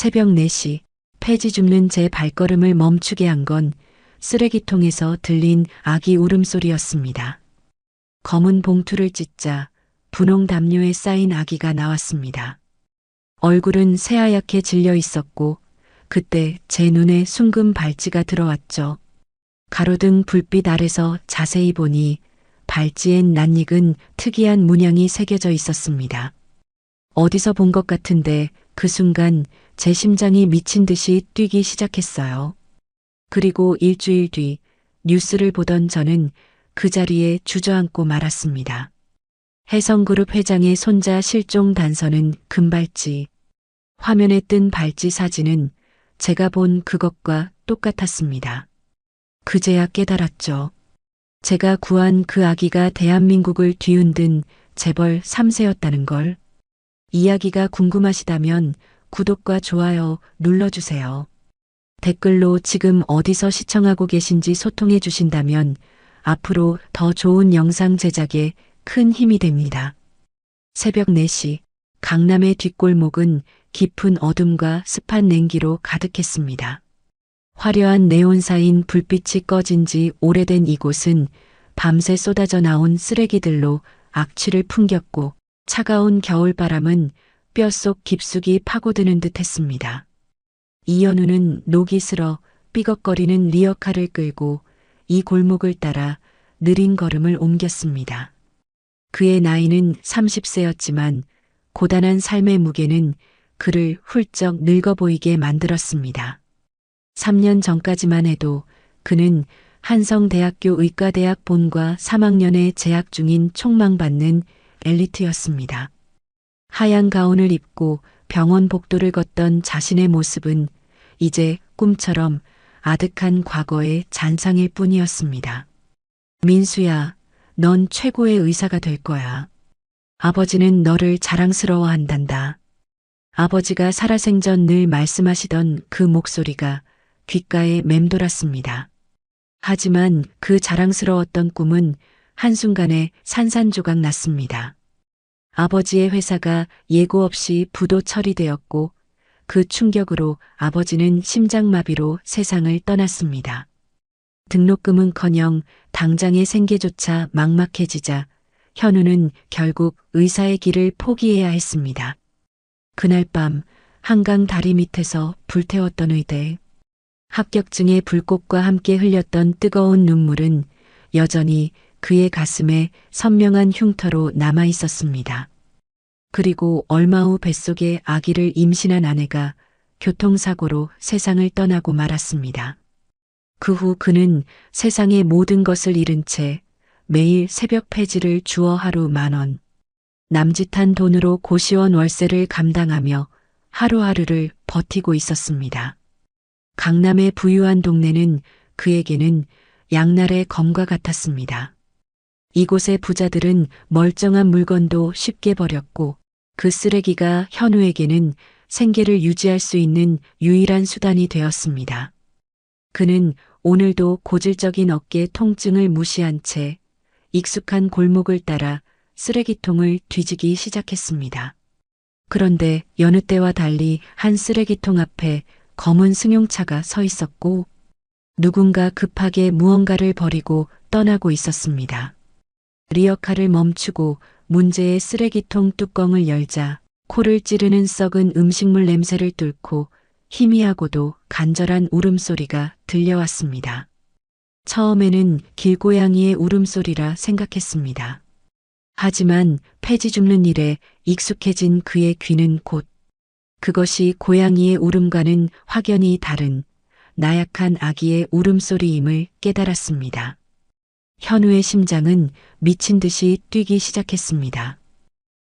새벽 4시 폐지 줍는 제 발걸음을 멈추게 한 건 쓰레기통에서 들린 아기 울음소리였습니다. 검은 봉투를 찢자 분홍 담요에 쌓인 아기가 나왔습니다. 얼굴은 새하얗게 질려 있었고 그때 제 눈에 순금 발찌가 들어왔죠. 가로등 불빛 아래서 자세히 보니 발찌엔 낯익은 특이한 문양이 새겨져 있었습니다. 어디서 본 것 같은데 그 순간 제 심장이 미친 듯이 뛰기 시작했어요. 그리고 일주일 뒤 뉴스를 보던 저는 그 자리에 주저앉고 말았습니다. 혜성그룹 회장의 손자 실종 단서는 금발찌. 화면에 뜬 발찌 사진은 제가 본 그것과 똑같았습니다. 그제야 깨달았죠. 제가 구한 그 아기가 대한민국을 뒤흔든 재벌 3세였다는 걸. 이야기가 궁금하시다면 구독과 좋아요 눌러주세요. 댓글로 지금 어디서 시청하고 계신지 소통해 주신다면 앞으로 더 좋은 영상 제작에 큰 힘이 됩니다. 새벽 4시 강남의 뒷골목은 깊은 어둠과 습한 냉기로 가득했습니다. 화려한 네온사인 불빛이 꺼진 지 오래된 이곳은 밤새 쏟아져 나온 쓰레기들로 악취를 풍겼고 차가운 겨울바람은 뼛속 깊숙이 파고드는 듯 했습니다. 이현우는 녹이 슬어 삐걱거리는 리어카를 끌고 이 골목을 따라 느린 걸음을 옮겼습니다. 그의 나이는 30세였지만 고단한 삶의 무게는 그를 훌쩍 늙어 보이게 만들었습니다. 3년 전까지만 해도 그는 한성대학교 의과대학 본과 3학년에 재학 중인 촉망받는 엘리트였습니다. 하얀 가운을 입고 병원 복도를 걷던 자신의 모습은 이제 꿈처럼 아득한 과거의 잔상일 뿐이었습니다. 민수야, 넌 최고의 의사가 될 거야. 아버지는 너를 자랑스러워한단다. 아버지가 살아생전 늘 말씀하시던 그 목소리가 귓가에 맴돌았습니다. 하지만 그 자랑스러웠던 꿈은 한순간에 산산조각 났습니다. 아버지의 회사가 예고 없이 부도 처리되었고 그 충격으로 아버지는 심장마비로 세상을 떠났습니다. 등록금은커녕 당장의 생계조차 막막해지자 현우는 결국 의사의 길을 포기해야 했습니다. 그날 밤 한강 다리 밑에서 불태웠던 의대. 합격증의 불꽃과 함께 흘렸던 뜨거운 눈물은 여전히 그의 가슴에 선명한 흉터로 남아 있었습니다. 그리고 얼마 후 뱃속에 아기를 임신한 아내가 교통사고로 세상을 떠나고 말았습니다. 그 후 그는 세상의 모든 것을 잃은 채 매일 새벽 폐지를 주어 하루 10,000원, 남짓한 돈으로 고시원 월세를 감당하며 하루하루를 버티고 있었습니다. 강남의 부유한 동네는 그에게는 양날의 검과 같았습니다. 이곳의 부자들은 멀쩡한 물건도 쉽게 버렸고 그 쓰레기가 현우에게는 생계를 유지할 수 있는 유일한 수단이 되었습니다. 그는 오늘도 고질적인 어깨 통증을 무시한 채 익숙한 골목을 따라 쓰레기통을 뒤지기 시작했습니다. 그런데 여느 때와 달리 한 쓰레기통 앞에 검은 승용차가 서 있었고 누군가 급하게 무언가를 버리고 떠나고 있었습니다. 리어카를 멈추고 문제의 쓰레기통 뚜껑을 열자 코를 찌르는 썩은 음식물 냄새를 뚫고 희미하고도 간절한 울음소리가 들려왔습니다. 처음에는 길고양이의 울음소리라 생각했습니다. 하지만 폐지 줍는 일에 익숙해진 그의 귀는 곧 그것이 고양이의 울음과는 확연히 다른 나약한 아기의 울음소리임을 깨달았습니다. 현우의 심장은 미친 듯이 뛰기 시작했습니다.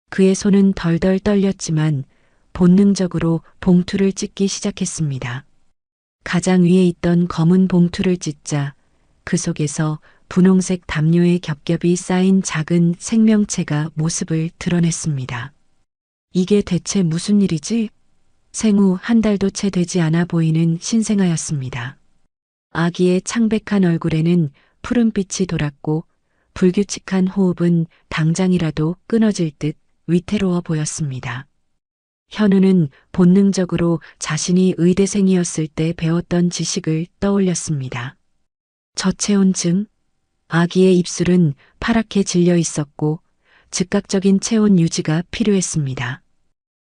그의 손은 덜덜 떨렸지만 본능적으로 봉투를 찢기 시작했습니다. 가장 위에 있던 검은 봉투를 찢자 그 속에서 분홍색 담요에 겹겹이 쌓인 작은 생명체가 모습을 드러냈습니다. 이게 대체 무슨 일이지? 생후 1달도 채 되지 않아 보이는 신생아였습니다. 아기의 창백한 얼굴에는 푸른빛이 돌았고 불규칙한 호흡은 당장이라도 끊어질 듯 위태로워 보였습니다. 현우는 본능적으로 자신이 의대생이었을 때 배웠던 지식을 떠올렸습니다. 저체온증. 아기의 입술은 파랗게 질려 있었고 즉각적인 체온 유지가 필요했습니다.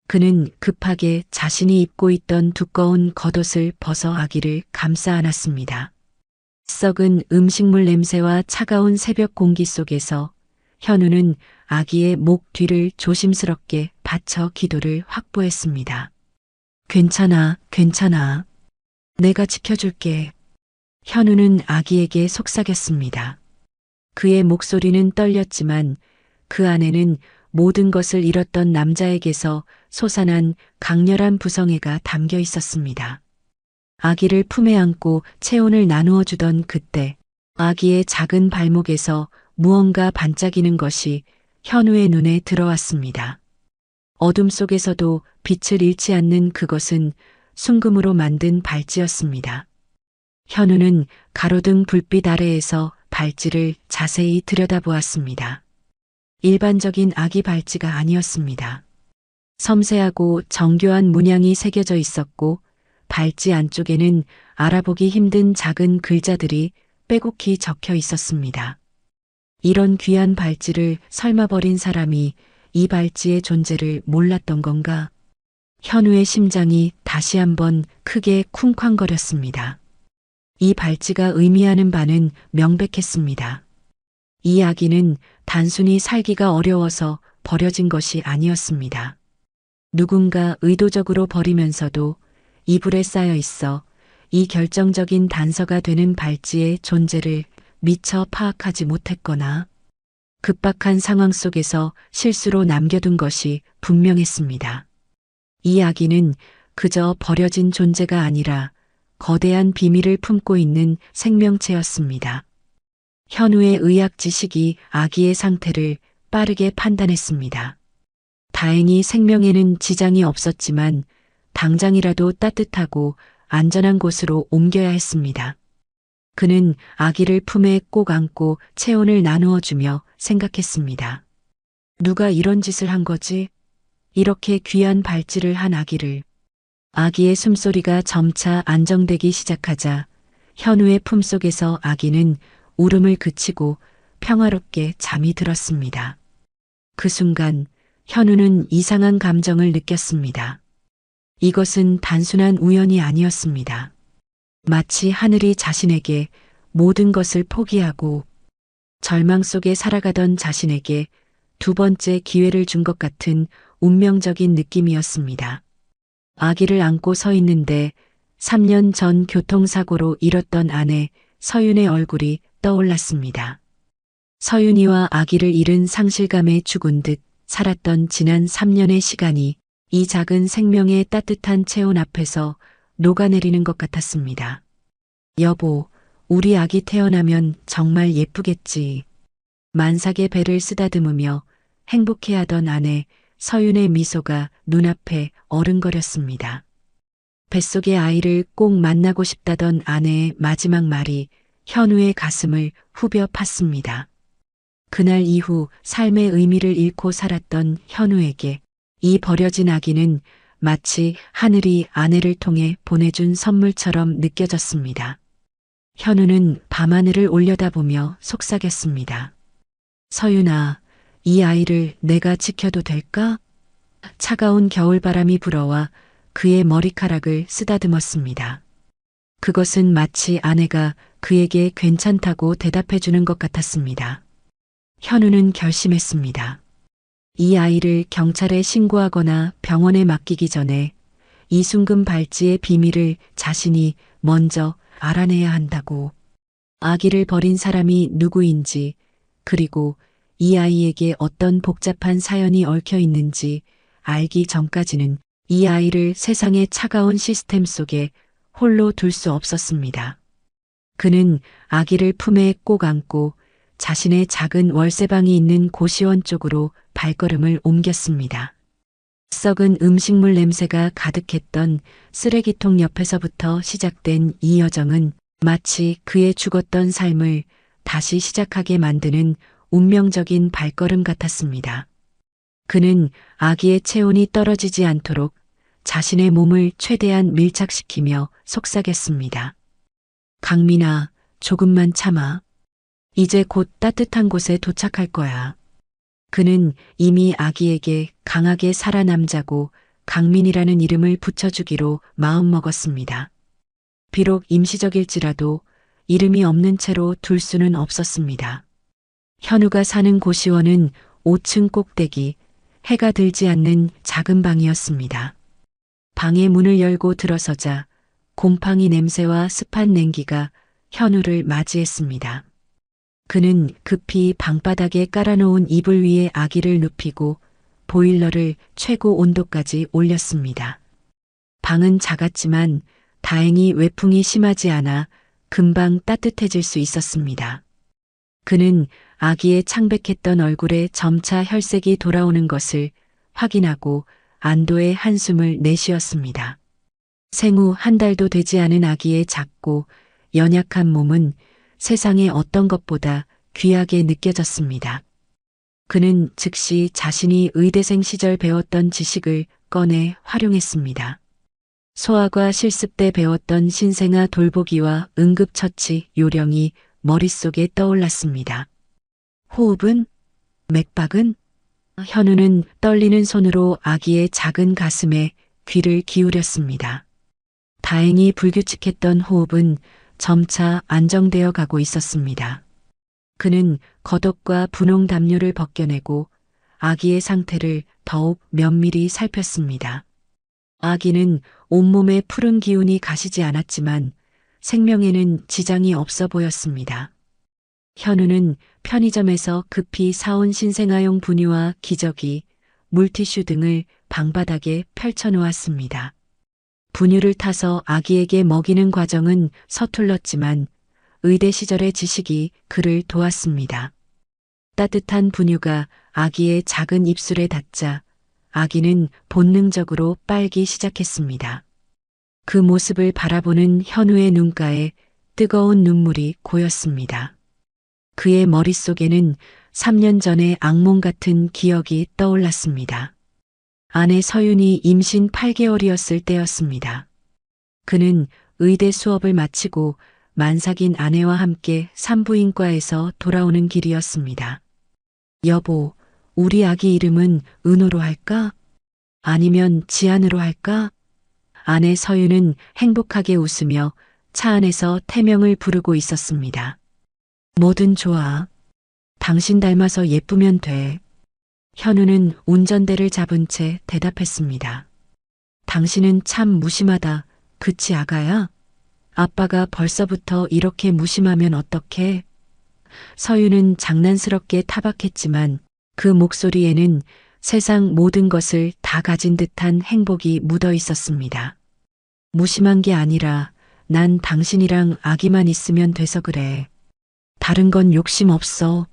그는 급하게 자신이 입고 있던 두꺼운 겉옷을 벗어 아기를 감싸 안았습니다. 썩은 음식물 냄새와 차가운 새벽 공기 속에서 현우는 아기의 목 뒤를 조심스럽게 받쳐 기도를 확보했습니다. 괜찮아, 괜찮아. 내가 지켜줄게. 현우는 아기에게 속삭였습니다. 그의 목소리는 떨렸지만 그 안에는 모든 것을 잃었던 남자에게서 솟아난 강렬한 부성애가 담겨 있었습니다. 아기를 품에 안고 체온을 나누어 주던 그때 아기의 작은 발목에서 무언가 반짝이는 것이 현우의 눈에 들어왔습니다. 어둠 속에서도 빛을 잃지 않는 그것은 순금으로 만든 발찌였습니다. 현우는 가로등 불빛 아래에서 발찌를 자세히 들여다보았습니다. 일반적인 아기 발찌가 아니었습니다. 섬세하고 정교한 문양이 새겨져 있었고 발찌 안쪽에는 알아보기 힘든 작은 글자들이 빼곡히 적혀 있었습니다. 이런 귀한 발찌를 설마 버린 사람이 이 발찌의 존재를 몰랐던 건가? 현우의 심장이 다시 한번 크게 쿵쾅거렸습니다. 이 발찌가 의미하는 바는 명백했습니다. 이 아기는 단순히 살기가 어려워서 버려진 것이 아니었습니다. 누군가 의도적으로 버리면서도 이불에 쌓여 있어 이 결정적인 단서가 되는 발찌의 존재를 미처 파악하지 못했거나 급박한 상황 속에서 실수로 남겨둔 것이 분명했습니다. 이 아기는 그저 버려진 존재가 아니라 거대한 비밀을 품고 있는 생명체였습니다. 현우의 의학 지식이 아기의 상태를 빠르게 판단했습니다. 다행히 생명에는 지장이 없었지만 당장이라도 따뜻하고 안전한 곳으로 옮겨야 했습니다. 그는 아기를 품에 꼭 안고 체온을 나누어 주며 생각했습니다. 누가 이런 짓을 한 거지? 이렇게 귀한 발찌를 한 아기를. 아기의 숨소리가 점차 안정되기 시작하자 현우의 품속에서 아기는 울음을 그치고 평화롭게 잠이 들었습니다. 그 순간 현우는 이상한 감정을 느꼈습니다. 이것은 단순한 우연이 아니었습니다. 마치 하늘이 자신에게 모든 것을 포기하고 절망 속에 살아가던 자신에게 두 번째 기회를 준 것 같은 운명적인 느낌이었습니다. 아기를 안고 서 있는데 3년 전 교통사고로 잃었던 아내 서윤의 얼굴이 떠올랐습니다. 서윤이와 아기를 잃은 상실감에 죽은 듯 살았던 지난 3년의 시간이 이 작은 생명의 따뜻한 체온 앞에서 녹아내리는 것 같았습니다. 여보, 우리 아기 태어나면 정말 예쁘겠지. 만삭의 배를 쓰다듬으며 행복해하던 아내 서윤의 미소가 눈앞에 어른거렸습니다. 뱃속의 아이를 꼭 만나고 싶다던 아내의 마지막 말이 현우의 가슴을 후벼 팠습니다. 그날 이후 삶의 의미를 잃고 살았던 현우에게 이 버려진 아기는 마치 하늘이 아내를 통해 보내준 선물처럼 느껴졌습니다. 현우는 밤하늘을 올려다보며 속삭였습니다. 서윤아, 이 아이를 내가 지켜도 될까? 차가운 겨울바람이 불어와 그의 머리카락을 쓰다듬었습니다. 그것은 마치 아내가 그에게 괜찮다고 대답해주는 것 같았습니다. 현우는 결심했습니다. 이 아이를 경찰에 신고하거나 병원에 맡기기 전에 이순금 발찌의 비밀을 자신이 먼저 알아내야 한다고. 아기를 버린 사람이 누구인지, 그리고 이 아이에게 어떤 복잡한 사연이 얽혀 있는지 알기 전까지는 이 아이를 세상의 차가운 시스템 속에 홀로 둘 수 없었습니다. 그는 아기를 품에 꼭 안고 자신의 작은 월세방이 있는 고시원 쪽으로 발걸음을 옮겼습니다. 썩은 음식물 냄새가 가득했던 쓰레기통 옆에서부터 시작된 이 여정은 마치 그의 죽었던 삶을 다시 시작하게 만드는 운명적인 발걸음 같았습니다. 그는 아기의 체온이 떨어지지 않도록 자신의 몸을 최대한 밀착시키며 속삭였습니다. 강민아, 조금만 참아. 이제 곧 따뜻한 곳에 도착할 거야. 그는 이미 아기에게 강하게 살아남자고 강민이라는 이름을 붙여주기로 마음먹었습니다. 비록 임시적일지라도 이름이 없는 채로 둘 수는 없었습니다. 현우가 사는 고시원은 5층 꼭대기, 해가 들지 않는 작은 방이었습니다. 방의 문을 열고 들어서자 곰팡이 냄새와 습한 냉기가 현우를 맞이했습니다. 그는 급히 방바닥에 깔아놓은 이불 위에 아기를 눕히고 보일러를 최고 온도까지 올렸습니다. 방은 작았지만 다행히 외풍이 심하지 않아 금방 따뜻해질 수 있었습니다. 그는 아기의 창백했던 얼굴에 점차 혈색이 돌아오는 것을 확인하고 안도의 한숨을 내쉬었습니다. 생후 한 달도 되지 않은 아기의 작고 연약한 몸은 세상의 어떤 것보다 귀하게 느껴졌습니다. 그는 즉시 자신이 의대생 시절 배웠던 지식을 꺼내 활용했습니다. 소아과 실습 때 배웠던 신생아 돌보기와 응급처치 요령이 머릿속에 떠올랐습니다. 호흡은? 맥박은? 현우는 떨리는 손으로 아기의 작은 가슴에 귀를 기울였습니다. 다행히 불규칙했던 호흡은 점차 안정되어 가고 있었습니다. 그는 겉옷과 분홍 담요를 벗겨내고 아기의 상태를 더욱 면밀히 살폈습니다. 아기는 온몸에 푸른 기운이 가시지 않았지만 생명에는 지장이 없어 보였습니다. 현우는 편의점에서 급히 사온 신생아용 분유와 기저귀, 물티슈 등을 방바닥에 펼쳐놓았습니다. 분유를 타서 아기에게 먹이는 과정은 서툴렀지만 의대 시절의 지식이 그를 도왔습니다. 따뜻한 분유가 아기의 작은 입술에 닿자 아기는 본능적으로 빨기 시작했습니다. 그 모습을 바라보는 현우의 눈가에 뜨거운 눈물이 고였습니다. 그의 머릿속에는 3년 전의 악몽 같은 기억이 떠올랐습니다. 아내 서윤이 임신 8개월이었을 때였습니다. 그는 의대 수업을 마치고 만삭인 아내와 함께 산부인과에서 돌아오는 길이었습니다. 여보, 우리 아기 이름은 은호로 할까? 아니면 지안으로 할까? 아내 서윤은 행복하게 웃으며 차 안에서 태명을 부르고 있었습니다. 뭐든 좋아. 당신 닮아서 예쁘면 돼. 현우는 운전대를 잡은 채 대답했습니다. 당신은 참 무심하다. 그치 아가야? 아빠가 벌써부터 이렇게 무심하면 어떡해? 서윤은 장난스럽게 타박했지만 그 목소리에는 세상 모든 것을 다 가진 듯한 행복이 묻어 있었습니다. 무심한 게 아니라 난 당신이랑 아기만 있으면 돼서 그래. 다른 건 욕심 없어.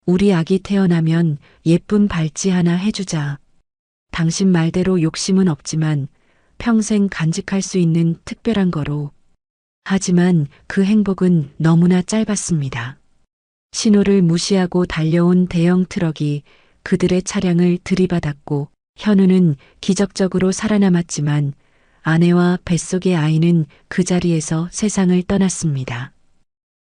우리 아기 태어나면 예쁜 발찌 하나 해주자. 당신 말대로 욕심은 없지만 평생 간직할 수 있는 특별한 거로. 하지만 그 행복은 너무나 짧았습니다. 신호를 무시하고 달려온 대형 트럭이 그들의 차량을 들이받았고 현우는 기적적으로 살아남았지만 아내와 뱃속의 아이는 그 자리에서 세상을 떠났습니다.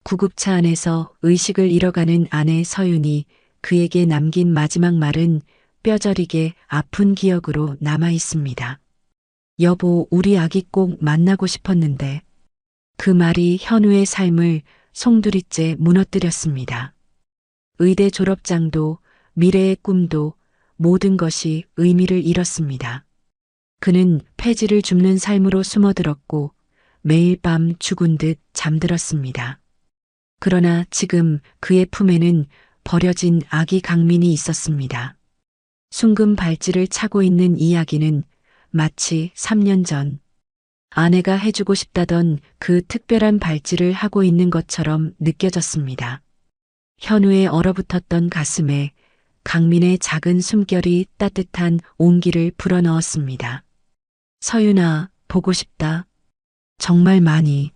구급차 안에서 의식을 잃어가는 아내 서윤이 그에게 남긴 마지막 말은 뼈저리게 아픈 기억으로 남아 있습니다. 여보, 우리 아기 꼭 만나고 싶었는데. 그 말이 현우의 삶을 송두리째 무너뜨렸습니다. 의대 졸업장도 미래의 꿈도 모든 것이 의미를 잃었습니다. 그는 폐지를 줍는 삶으로 숨어들었고 매일 밤 죽은 듯 잠들었습니다. 그러나 지금 그의 품에는 버려진 아기 강민이 있었습니다. 숭금 발찌를 차고 있는 이 아기는 마치 3년 전 아내가 해주고 싶다던 그 특별한 발찌를 하고 있는 것처럼 느껴졌습니다. 현우의 얼어붙었던 가슴에 강민의 작은 숨결이 따뜻한 온기를 불어넣었습니다. 서윤아, 보고 싶다. 정말 많이.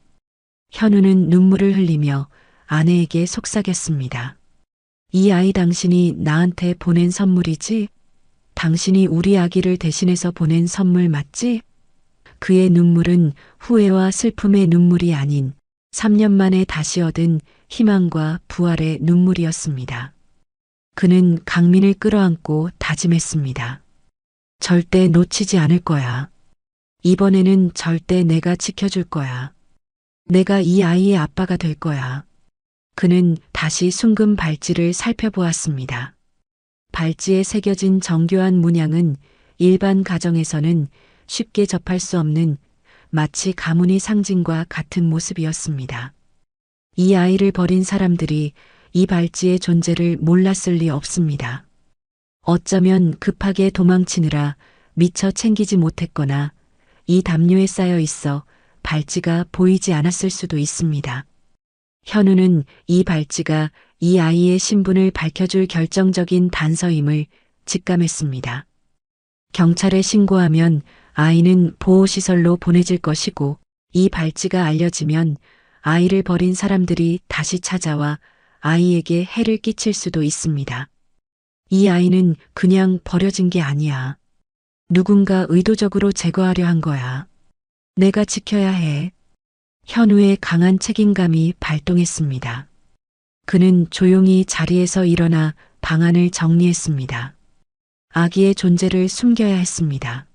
현우는 눈물을 흘리며 아내에게 속삭였습니다. 이 아이 당신이 나한테 보낸 선물이지? 당신이 우리 아기를 대신해서 보낸 선물 맞지? 그의 눈물은 후회와 슬픔의 눈물이 아닌 3년 만에 다시 얻은 희망과 부활의 눈물이었습니다. 그는 강민을 끌어안고 다짐했습니다. 절대 놓치지 않을 거야. 이번에는 절대 내가 지켜줄 거야. 내가 이 아이의 아빠가 될 거야. 그는 다시 순금 발찌를 살펴보았습니다. 발찌에 새겨진 정교한 문양은 일반 가정에서는 쉽게 접할 수 없는 마치 가문의 상징과 같은 모습이었습니다. 이 아이를 버린 사람들이 이 발찌의 존재를 몰랐을 리 없습니다. 어쩌면 급하게 도망치느라 미처 챙기지 못했거나 이 담요에 쌓여 있어 발찌가 보이지 않았을 수도 있습니다. 현우는 이 발찌가 이 아이의 신분을 밝혀줄 결정적인 단서임을 직감했습니다. 경찰에 신고하면 아이는 보호시설로 보내질 것이고 이 발찌가 알려지면 아이를 버린 사람들이 다시 찾아와 아이에게 해를 끼칠 수도 있습니다. 이 아이는 그냥 버려진 게 아니야. 누군가 의도적으로 제거하려 한 거야. 내가 지켜야 해. 현우의 강한 책임감이 발동했습니다. 그는 조용히 자리에서 일어나 방안을 정리했습니다. 아기의 존재를 숨겨야 했습니다.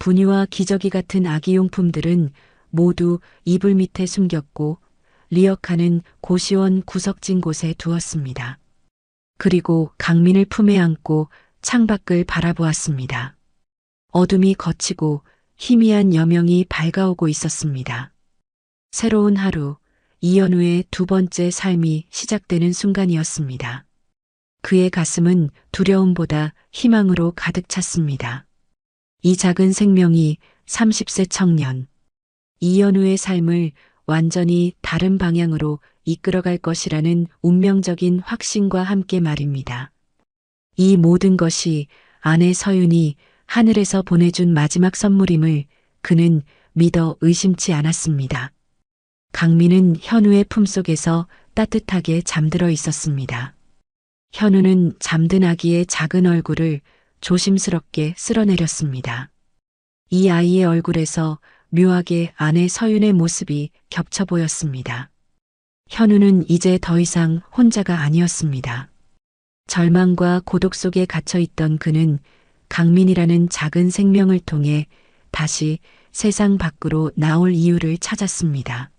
분유와 기저귀 같은 아기 용품들은 모두 이불 밑에 숨겼고 리어카는 고시원 구석진 곳에 두었습니다. 그리고 강민을 품에 안고 창밖을 바라보았습니다. 어둠이 걷히고 희미한 여명이 밝아오고 있었습니다. 새로운 하루, 이현우의 두 번째 삶이 시작되는 순간이었습니다. 그의 가슴은 두려움보다 희망으로 가득 찼습니다. 이 작은 생명이 30세 청년, 이현우의 삶을 완전히 다른 방향으로 이끌어갈 것이라는 운명적인 확신과 함께 말입니다. 이 모든 것이 아내 서윤이 하늘에서 보내준 마지막 선물임을 그는 믿어 의심치 않았습니다. 강민은 현우의 품속에서 따뜻하게 잠들어 있었습니다. 현우는 잠든 아기의 작은 얼굴을 조심스럽게 쓸어내렸습니다. 이 아이의 얼굴에서 묘하게 아내 서윤의 모습이 겹쳐 보였습니다. 현우는 이제 더 이상 혼자가 아니었습니다. 절망과 고독 속에 갇혀 있던 그는 강민이라는 작은 생명을 통해 다시 세상 밖으로 나올 이유를 찾았습니다.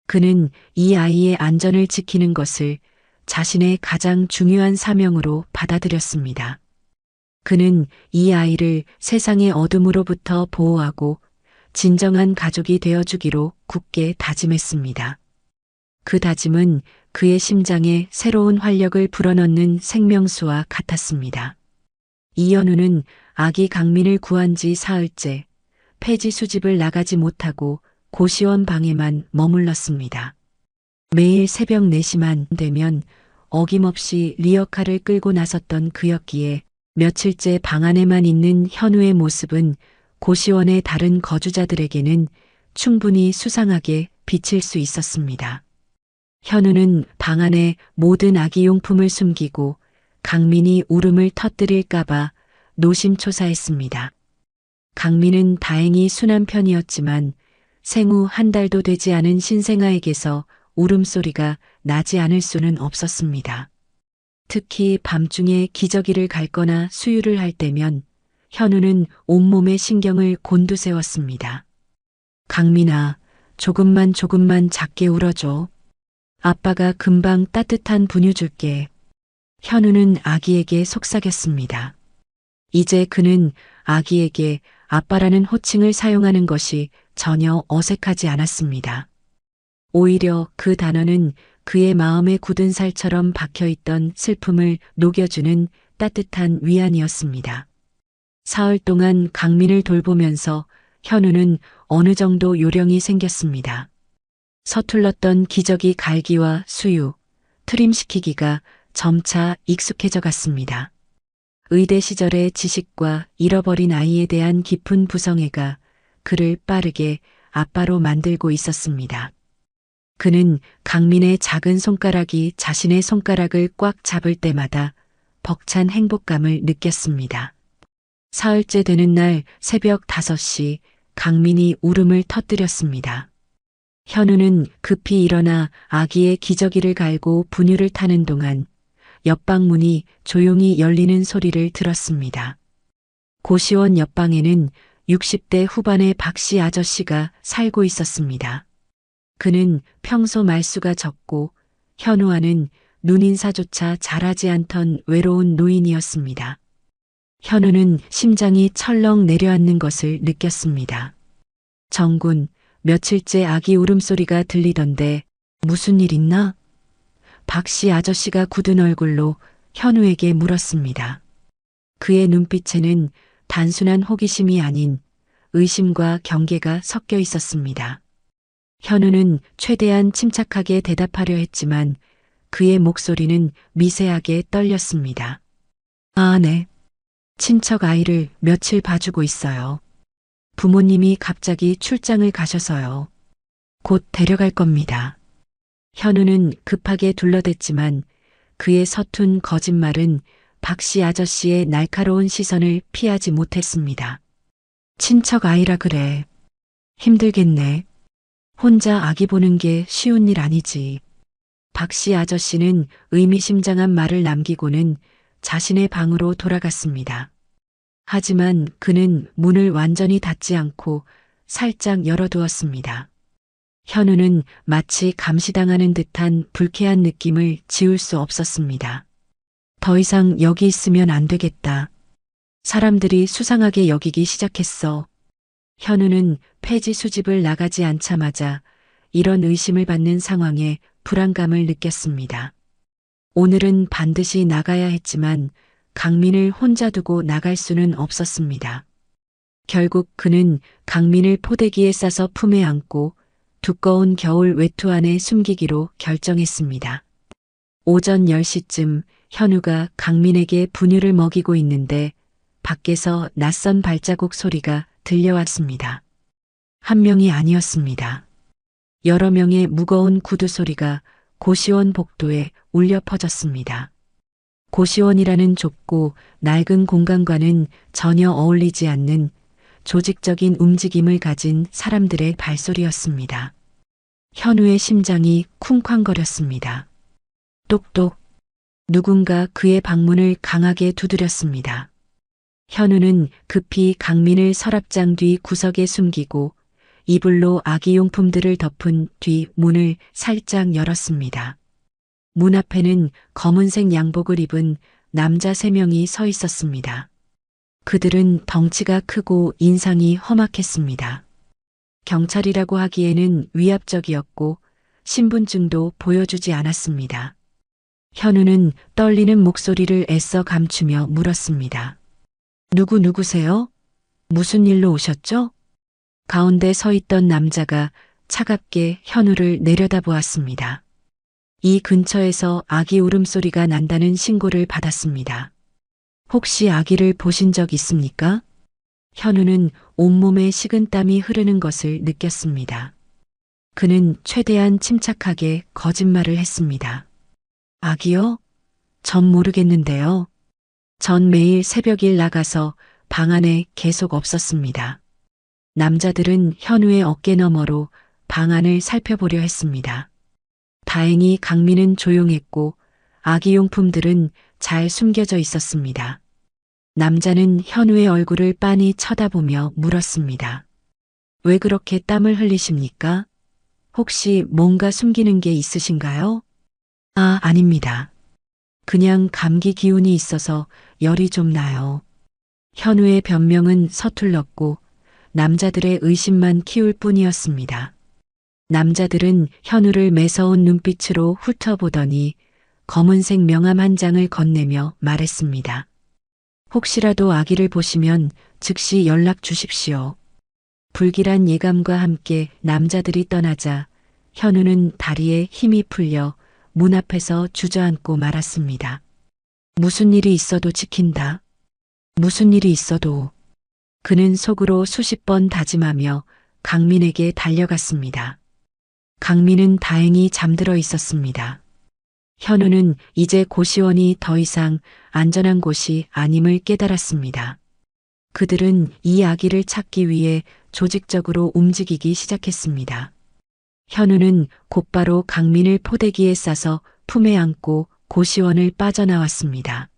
그는 이 아이의 안전을 지키는 것을 자신의 가장 중요한 사명으로 받아들였습니다. 그는 이 아이를 세상의 어둠으로부터 보호하고 진정한 가족이 되어주기로 굳게 다짐했습니다. 그 다짐은 그의 심장에 새로운 활력을 불어넣는 생명수와 같았습니다. 이현우는 아기 강민을 구한 지 사흘째 폐지 수집을 나가지 못하고 고시원 방에만 머물렀습니다. 매일 새벽 4시만 되면 어김없이 리어카를 끌고 나섰던 그였기에 며칠째 방 안에만 있는 현우의 모습은 고시원의 다른 거주자들에게는 충분히 수상하게 비칠 수 있었습니다. 현우는 방 안에 모든 아기용품을 숨기고 강민이 울음을 터뜨릴까봐 노심초사했습니다. 강민은 다행히 순한 편이었지만 생후 한 달도 되지 않은 신생아에게서 울음소리가 나지 않을 수는 없었습니다. 특히 밤중에 기저귀를 갈거나 수유를 할 때면 현우는 온몸에 신경을 곤두세웠습니다. 강민아, 조금만 작게 울어줘. 아빠가 금방 따뜻한 분유 줄게. 현우는 아기에게 속삭였습니다. 이제 그는 아기에게 아빠라는 호칭을 사용하는 것이 전혀 어색하지 않았습니다. 오히려 그 단어는 그의 마음에 굳은 살처럼 박혀있던 슬픔을 녹여주는 따뜻한 위안이었습니다. 사흘 동안 강민을 돌보면서 현우는 어느 정도 요령이 생겼습니다. 서툴렀던 기저귀 갈기와 수유, 트림시키기가 점차 익숙해져 갔습니다. 의대 시절의 지식과 잃어버린 아이에 대한 깊은 부성애가 그를 빠르게 아빠로 만들고 있었습니다. 그는 강민의 작은 손가락이 자신의 손가락을 꽉 잡을 때마다 벅찬 행복감을 느꼈습니다. 사흘째 되는 날 새벽 5시 강민이 울음을 터뜨렸습니다. 현우는 급히 일어나 아기의 기저귀를 갈고 분유를 타는 동안 옆방 문이 조용히 열리는 소리를 들었습니다. 고시원 옆방에는 60대 후반의 박씨 아저씨가 살고 있었습니다. 그는 평소 말수가 적고 현우와는 눈인사조차 잘하지 않던 외로운 노인이었습니다. 현우는 심장이 철렁 내려앉는 것을 느꼈습니다. 정군, 며칠째 아기 울음소리가 들리던데 무슨 일 있나? 박씨 아저씨가 굳은 얼굴로 현우에게 물었습니다. 그의 눈빛에는 단순한 호기심이 아닌 의심과 경계가 섞여 있었습니다. 현우는 최대한 침착하게 대답하려 했지만 그의 목소리는 미세하게 떨렸습니다. 아, 네. 친척 아이를 며칠 봐주고 있어요. 부모님이 갑자기 출장을 가셔서요. 곧 데려갈 겁니다. 현우는 급하게 둘러댔지만 그의 서툰 거짓말은 박씨 아저씨의 날카로운 시선을 피하지 못했습니다. 친척 아이라 그래. 힘들겠네. 혼자 아기 보는 게 쉬운 일 아니지. 박씨 아저씨는 의미심장한 말을 남기고는 자신의 방으로 돌아갔습니다. 하지만 그는 문을 완전히 닫지 않고 살짝 열어두었습니다. 현우는 마치 감시당하는 듯한 불쾌한 느낌을 지울 수 없었습니다. 더 이상 여기 있으면 안 되겠다. 사람들이 수상하게 여기기 시작했어. 현우는 폐지 수집을 나가지 않자마자 이런 의심을 받는 상황에 불안감을 느꼈습니다. 오늘은 반드시 나가야 했지만 강민을 혼자 두고 나갈 수는 없었습니다. 결국 그는 강민을 포대기에 싸서 품에 안고 두꺼운 겨울 외투 안에 숨기기로 결정했습니다. 오전 10시쯤 현우가 강민에게 분유를 먹이고 있는데 밖에서 낯선 발자국 소리가 들려왔습니다. 한 명이 아니었습니다. 여러 명의 무거운 구두 소리가 고시원 복도에 울려 퍼졌습니다. 고시원이라는 좁고 낡은 공간과는 전혀 어울리지 않는 조직적인 움직임을 가진 사람들의 발소리였습니다. 현우의 심장이 쿵쾅거렸습니다. 똑똑. 누군가 그의 방문을 강하게 두드렸습니다. 현우는 급히 강민을 서랍장 뒤 구석에 숨기고 이불로 아기용품들을 덮은 뒤 문을 살짝 열었습니다. 문 앞에는 검은색 양복을 입은 남자 3명이 서 있었습니다. 그들은 덩치가 크고 인상이 험악했습니다. 경찰이라고 하기에는 위압적이었고 신분증도 보여주지 않았습니다. 현우는 떨리는 목소리를 애써 감추며 물었습니다. 누구세요? 무슨 일로 오셨죠? 가운데 서 있던 남자가 차갑게 현우를 내려다보았습니다. 이 근처에서 아기 울음소리가 난다는 신고를 받았습니다. 혹시 아기를 보신 적 있습니까? 현우는 온몸에 식은땀이 흐르는 것을 느꼈습니다. 그는 최대한 침착하게 거짓말을 했습니다. 아기요? 전 모르겠는데요. 전 매일 새벽 일 나가서 방 안에 계속 없었습니다. 남자들은 현우의 어깨 너머로 방 안을 살펴보려 했습니다. 다행히 강민은 조용했고 아기용품들은 잘 숨겨져 있었습니다. 남자는 현우의 얼굴을 빤히 쳐다보며 물었습니다. 왜 그렇게 땀을 흘리십니까? 혹시 뭔가 숨기는 게 있으신가요? 아, 아닙니다. 그냥 감기 기운이 있어서 열이 좀 나요. 현우의 변명은 서툴렀고 남자들의 의심만 키울 뿐이었습니다. 남자들은 현우를 매서운 눈빛으로 훑어보더니 검은색 명함 한 장을 건네며 말했습니다. 혹시라도 아기를 보시면 즉시 연락 주십시오. 불길한 예감과 함께 남자들이 떠나자 현우는 다리에 힘이 풀려 문 앞에서 주저앉고 말았습니다. 무슨 일이 있어도 지킨다. 무슨 일이 있어도. 그는 속으로 수십 번 다짐하며 강민에게 달려갔습니다. 강민은 다행히 잠들어 있었습니다. 현우는 이제 고시원이 더 이상 안전한 곳이 아님을 깨달았습니다. 그들은 이 아기를 찾기 위해 조직적으로 움직이기 시작했습니다. 현우는 곧바로 강민을 포대기에 싸서 품에 안고 고시원을 빠져나왔습니다.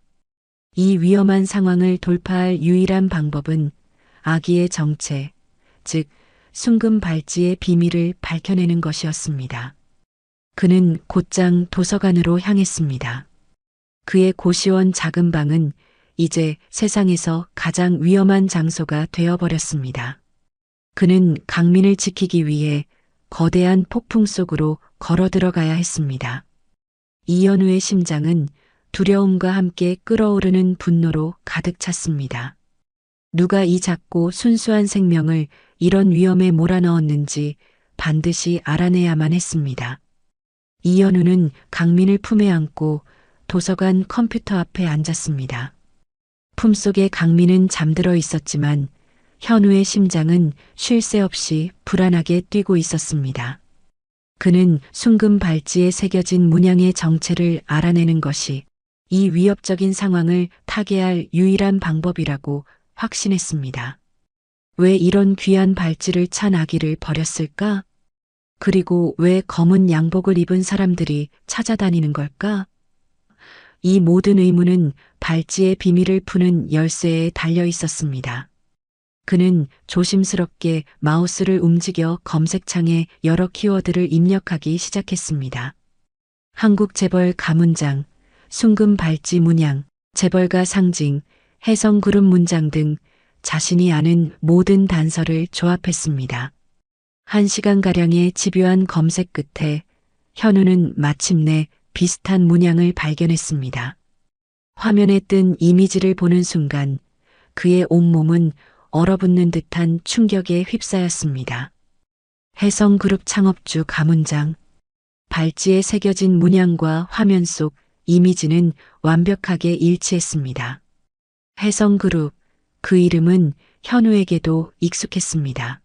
이 위험한 상황을 돌파할 유일한 방법은 아기의 정체, 즉 순금 발찌의 비밀을 밝혀내는 것이었습니다. 그는 곧장 도서관으로 향했습니다. 그의 고시원 작은 방은 이제 세상에서 가장 위험한 장소가 되어버렸습니다. 그는 강민을 지키기 위해 거대한 폭풍 속으로 걸어 들어가야 했습니다. 이현우의 심장은 두려움과 함께 끓어오르는 분노로 가득 찼습니다. 누가 이 작고 순수한 생명을 이런 위험에 몰아넣었는지 반드시 알아내야만 했습니다. 이현우는 강민을 품에 안고 도서관 컴퓨터 앞에 앉았습니다. 품속에 강민은 잠들어 있었지만 현우의 심장은 쉴 새 없이 불안하게 뛰고 있었습니다. 그는 순금 발찌에 새겨진 문양의 정체를 알아내는 것이 이 위협적인 상황을 타개할 유일한 방법이라고 확신했습니다. 왜 이런 귀한 발찌를 찬 아기를 버렸을까? 그리고 왜 검은 양복을 입은 사람들이 찾아다니는 걸까? 이 모든 의문은 발찌의 비밀을 푸는 열쇠에 달려 있었습니다. 그는 조심스럽게 마우스를 움직여 검색창에 여러 키워드를 입력하기 시작했습니다. 한국 재벌 가문장, 순금 발찌 문양, 재벌가 상징, 해성그룹 문장 등 자신이 아는 모든 단서를 조합했습니다. 1시간가량의 집요한 검색 끝에 현우는 마침내 비슷한 문양을 발견했습니다. 화면에 뜬 이미지를 보는 순간 그의 온몸은 얼어붙는 듯한 충격에 휩싸였습니다. 해성그룹 창업주 가문장, 발찌에 새겨진 문양과 화면 속 이미지는 완벽하게 일치했습니다. 해성그룹, 그 이름은 현우에게도 익숙했습니다.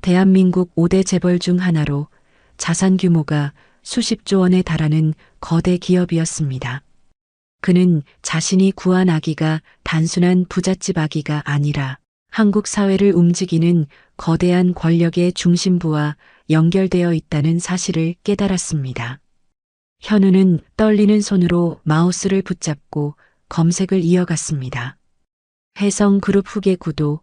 대한민국 5대 재벌 중 하나로 자산 규모가 수십조 원에 달하는 거대 기업이었습니다. 그는 자신이 구한 아기가 단순한 부잣집 아기가 아니라 한국 사회를 움직이는 거대한 권력의 중심부와 연결되어 있다는 사실을 깨달았습니다. 현우는 떨리는 손으로 마우스를 붙잡고 검색을 이어갔습니다. 해성그룹 후계 구도,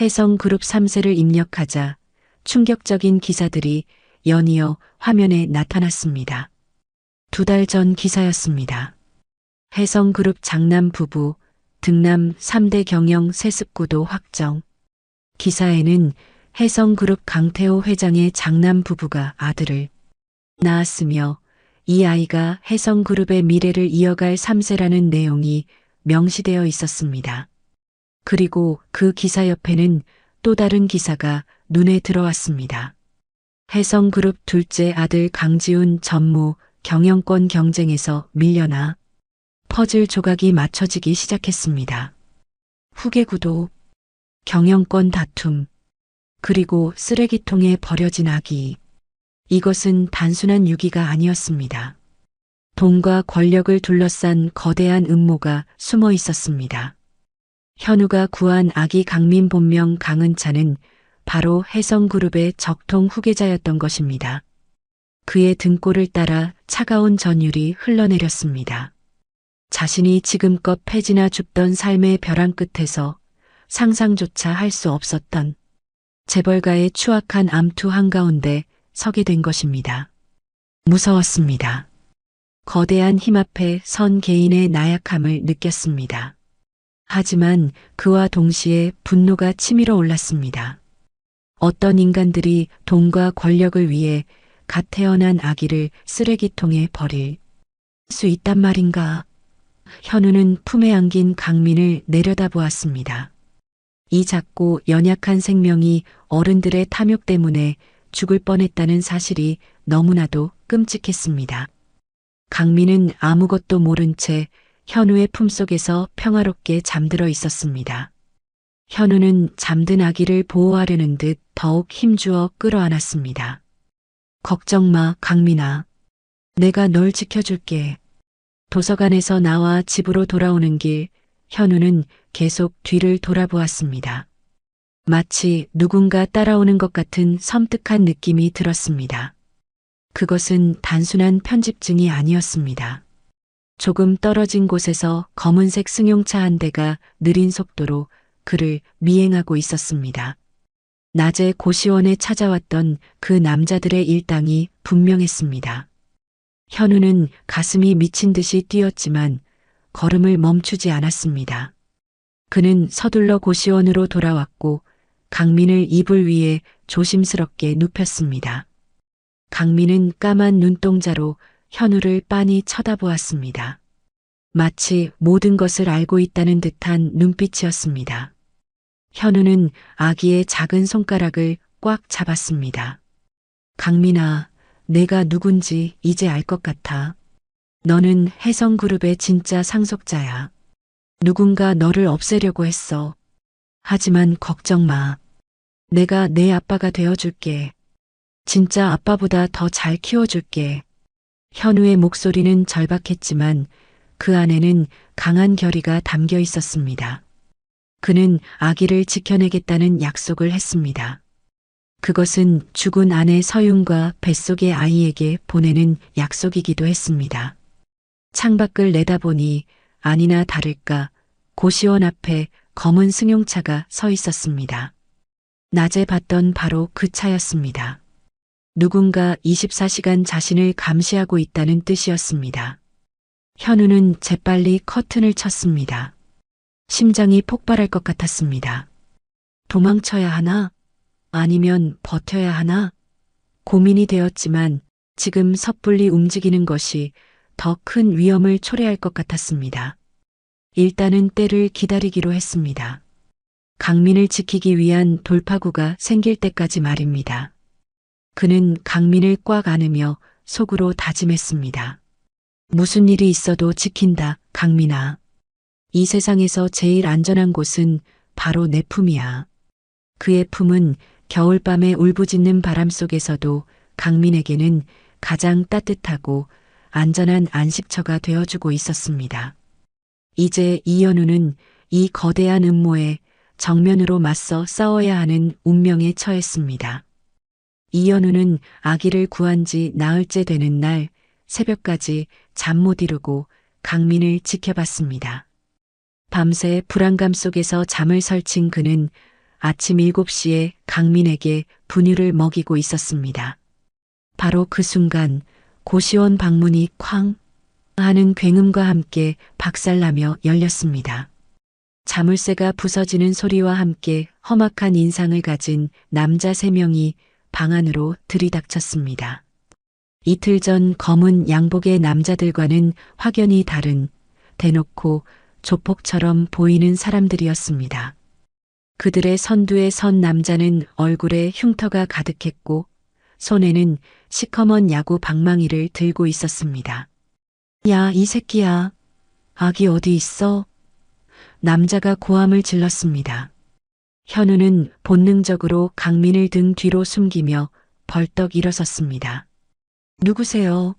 해성그룹 3세를 입력하자 충격적인 기사들이 연이어 화면에 나타났습니다. 2달 전 기사였습니다. 해성그룹 장남 부부, 등남 3대 경영 세습 구도 확정. 기사에는 해성그룹 강태호 회장의 장남 부부가 아들을 낳았으며 이 아이가 해성그룹의 미래를 이어갈 3세라는 내용이 명시되어 있었습니다. 그리고 그 기사 옆에는 또 다른 기사가 눈에 들어왔습니다. 해성그룹 둘째 아들 강지훈 전무 경영권 경쟁에서 밀려나 퍼즐 조각이 맞춰지기 시작했습니다. 후계 구도, 경영권 다툼, 그리고 쓰레기통에 버려진 아기. 이것은 단순한 유기가 아니었습니다. 돈과 권력을 둘러싼 거대한 음모가 숨어 있었습니다. 현우가 구한 아기 강민 본명 강은찬은 바로 해성그룹의 적통 후계자였던 것입니다. 그의 등골을 따라 차가운 전율이 흘러내렸습니다. 자신이 지금껏 패지나 줍던 삶의 벼랑 끝에서 상상조차 할 수 없었던 재벌가의 추악한 암투 한가운데 서게 된 것입니다. 무서웠습니다. 거대한 힘 앞에 선 개인의 나약함을 느꼈습니다. 하지만 그와 동시에 분노가 치밀어 올랐습니다. 어떤 인간들이 돈과 권력을 위해 갓 태어난 아기를 쓰레기통에 버릴 수 있단 말인가? 현우는 품에 안긴 강민을 내려다보았습니다. 이 작고 연약한 생명이 어른들의 탐욕 때문에 죽을 뻔했다는 사실이 너무나도 끔찍했습니다. 강민은 아무것도 모른 채 현우의 품속에서 평화롭게 잠들어 있었습니다. 현우는 잠든 아기를 보호하려는 듯 더욱 힘주어 끌어안았습니다. 걱정 마, 강민아. 내가 널 지켜줄게. 도서관에서 나와 집으로 돌아오는 길, 현우는 계속 뒤를 돌아보았습니다. 마치 누군가 따라오는 것 같은 섬뜩한 느낌이 들었습니다. 그것은 단순한 편집증이 아니었습니다. 조금 떨어진 곳에서 검은색 승용차 한 대가 느린 속도로 그를 미행하고 있었습니다. 낮에 고시원에 찾아왔던 그 남자들의 일당이 분명했습니다. 현우는 가슴이 미친 듯이 뛰었지만 걸음을 멈추지 않았습니다. 그는 서둘러 고시원으로 돌아왔고 강민을 이불 위에 조심스럽게 눕혔습니다. 강민은 까만 눈동자로 현우를 빤히 쳐다보았습니다. 마치 모든 것을 알고 있다는 듯한 눈빛이었습니다. 현우는 아기의 작은 손가락을 꽉 잡았습니다. 강민아, 내가 누군지 이제 알 것 같아. 너는 혜성그룹의 진짜 상속자야. 누군가 너를 없애려고 했어. 하지만 걱정 마. 내가 내 아빠가 되어줄게. 진짜 아빠보다 더 잘 키워줄게. 현우의 목소리는 절박했지만 그 안에는 강한 결의가 담겨 있었습니다. 그는 아기를 지켜내겠다는 약속을 했습니다. 그것은 죽은 아내 서윤과 뱃속의 아이에게 보내는 약속이기도 했습니다. 창밖을 내다보니 아니나 다를까 고시원 앞에 검은 승용차가 서 있었습니다. 낮에 봤던 바로 그 차였습니다. 누군가 24시간 자신을 감시하고 있다는 뜻이었습니다. 현우는 재빨리 커튼을 쳤습니다. 심장이 폭발할 것 같았습니다. 도망쳐야 하나? 아니면 버텨야 하나? 고민이 되었지만 지금 섣불리 움직이는 것이 더 큰 위험을 초래할 것 같았습니다. 일단은 때를 기다리기로 했습니다. 강민을 지키기 위한 돌파구가 생길 때까지 말입니다. 그는 강민을 꽉 안으며 속으로 다짐했습니다. 무슨 일이 있어도 지킨다, 강민아. 이 세상에서 제일 안전한 곳은 바로 내 품이야. 그의 품은 겨울밤에 울부짖는 바람 속에서도 강민에게는 가장 따뜻하고 안전한 안식처가 되어주고 있었습니다. 이제 이현우는 이 거대한 음모에 정면으로 맞서 싸워야 하는 운명에 처했습니다. 이현우는 아기를 구한 지 나흘째 되는 날 새벽까지 잠 못 이루고 강민을 지켜봤습니다. 밤새 불안감 속에서 잠을 설친 그는 아침 7시에 강민에게 분유를 먹이고 있었습니다. 바로 그 순간 고시원 방문이 쾅 하는 굉음과 함께 박살나며 열렸습니다. 자물쇠가 부서지는 소리와 함께 험악한 인상을 가진 남자 3명이 방 안으로 들이닥쳤습니다. 이틀 전 검은 양복의 남자들과는 확연히 다른 대놓고 조폭처럼 보이는 사람들이었습니다. 그들의 선두에 선 남자는 얼굴에 흉터가 가득했고 손에는 시커먼 야구 방망이를 들고 있었습니다. 야, 이 새끼야. 아기 어디 있어? 남자가 고함을 질렀습니다. 현우는 본능적으로 강민을 등 뒤로 숨기며 벌떡 일어섰습니다. 누구세요?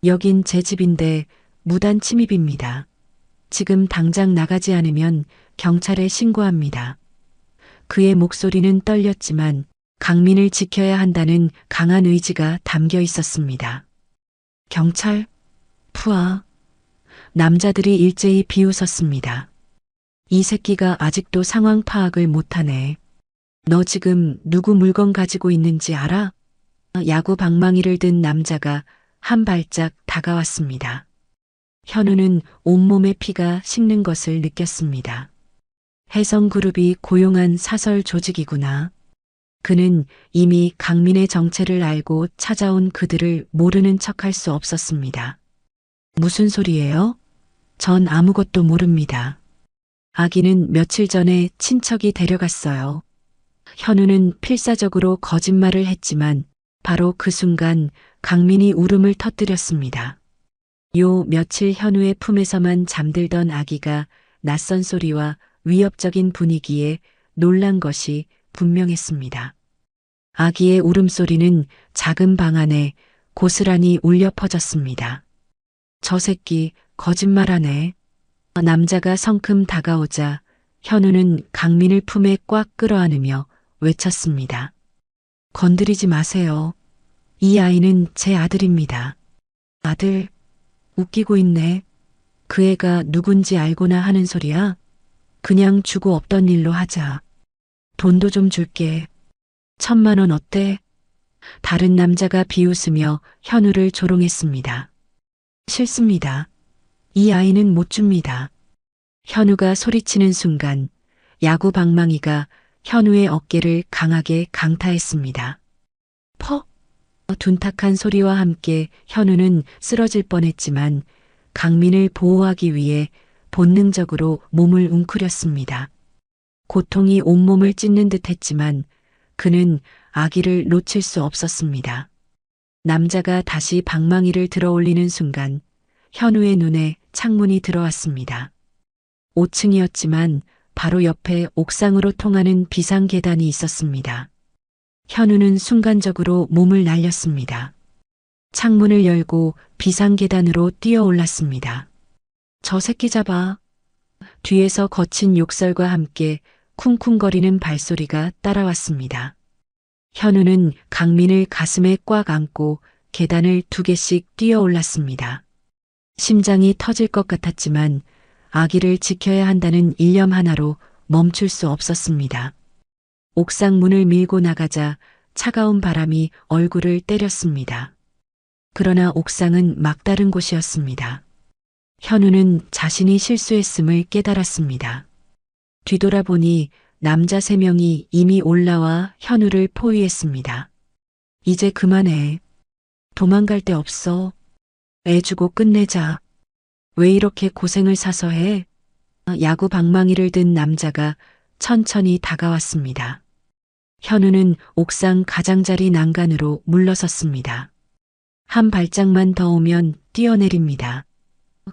여긴 제 집인데 무단 침입입니다. 지금 당장 나가지 않으면 경찰에 신고합니다. 그의 목소리는 떨렸지만 강민을 지켜야 한다는 강한 의지가 담겨 있었습니다. 경찰? 푸아. 남자들이 일제히 비웃었습니다. 이 새끼가 아직도 상황 파악을 못하네. 너 지금 누구 물건 가지고 있는지 알아? 야구 방망이를 든 남자가 한 발짝 다가왔습니다. 현우는 온몸에 피가 식는 것을 느꼈습니다. 혜성그룹이 고용한 사설 조직이구나. 그는 이미 강민의 정체를 알고 찾아온 그들을 모르는 척할 수 없었습니다. 무슨 소리예요? 전 아무것도 모릅니다. 아기는 며칠 전에 친척이 데려갔어요. 현우는 필사적으로 거짓말을 했지만 바로 그 순간 강민이 울음을 터뜨렸습니다. 요 며칠 현우의 품에서만 잠들던 아기가 낯선 소리와 위협적인 분위기에 놀란 것이 분명했습니다. 아기의 울음소리는 작은 방 안에 고스란히 울려 퍼졌습니다. 저 새끼 거짓말하네. 남자가 성큼 다가오자 현우는 강민을 품에 꽉 끌어안으며 외쳤습니다. 건드리지 마세요. 이 아이는 제 아들입니다. 아들, 웃기고 있네. 그 애가 누군지 알고나 하는 소리야? 그냥 주고 없던 일로 하자. 돈도 좀 줄게. 1,000만 원 어때? 다른 남자가 비웃으며 현우를 조롱했습니다. 싫습니다. 이 아이는 못 줍니다. 현우가 소리치는 순간 야구 방망이가 현우의 어깨를 강하게 강타했습니다. 퍽! 둔탁한 소리와 함께 현우는 쓰러질 뻔했지만 강민을 보호하기 위해 본능적으로 몸을 웅크렸습니다. 고통이 온몸을 찢는 듯 했지만 그는 아기를 놓칠 수 없었습니다. 남자가 다시 방망이를 들어 올리는 순간 현우의 눈에 창문이 들어왔습니다. 5층이었지만 바로 옆에 옥상으로 통하는 비상 계단이 있었습니다. 현우는 순간적으로 몸을 날렸습니다. 창문을 열고 비상 계단으로 뛰어 올랐습니다. 저 새끼 잡아. 뒤에서 거친 욕설과 함께 쿵쿵거리는 발소리가 따라왔습니다. 현우는 강민을 가슴에 꽉 안고 계단을 2개씩 뛰어 올랐습니다. 심장이 터질 것 같았지만 아기를 지켜야 한다는 일념 하나로 멈출 수 없었습니다. 옥상 문을 밀고 나가자 차가운 바람이 얼굴을 때렸습니다. 그러나 옥상은 막다른 곳이었습니다. 현우는 자신이 실수했음을 깨달았습니다. 뒤돌아보니 남자 3명이 이미 올라와 현우를 포위했습니다. 이제 그만해. 도망갈 데 없어. 애 주고 끝내자. 왜 이렇게 고생을 사서 해? 야구 방망이를 든 남자가 천천히 다가왔습니다. 현우는 옥상 가장자리 난간으로 물러섰습니다. 한 발짝만 더 오면 뛰어내립니다.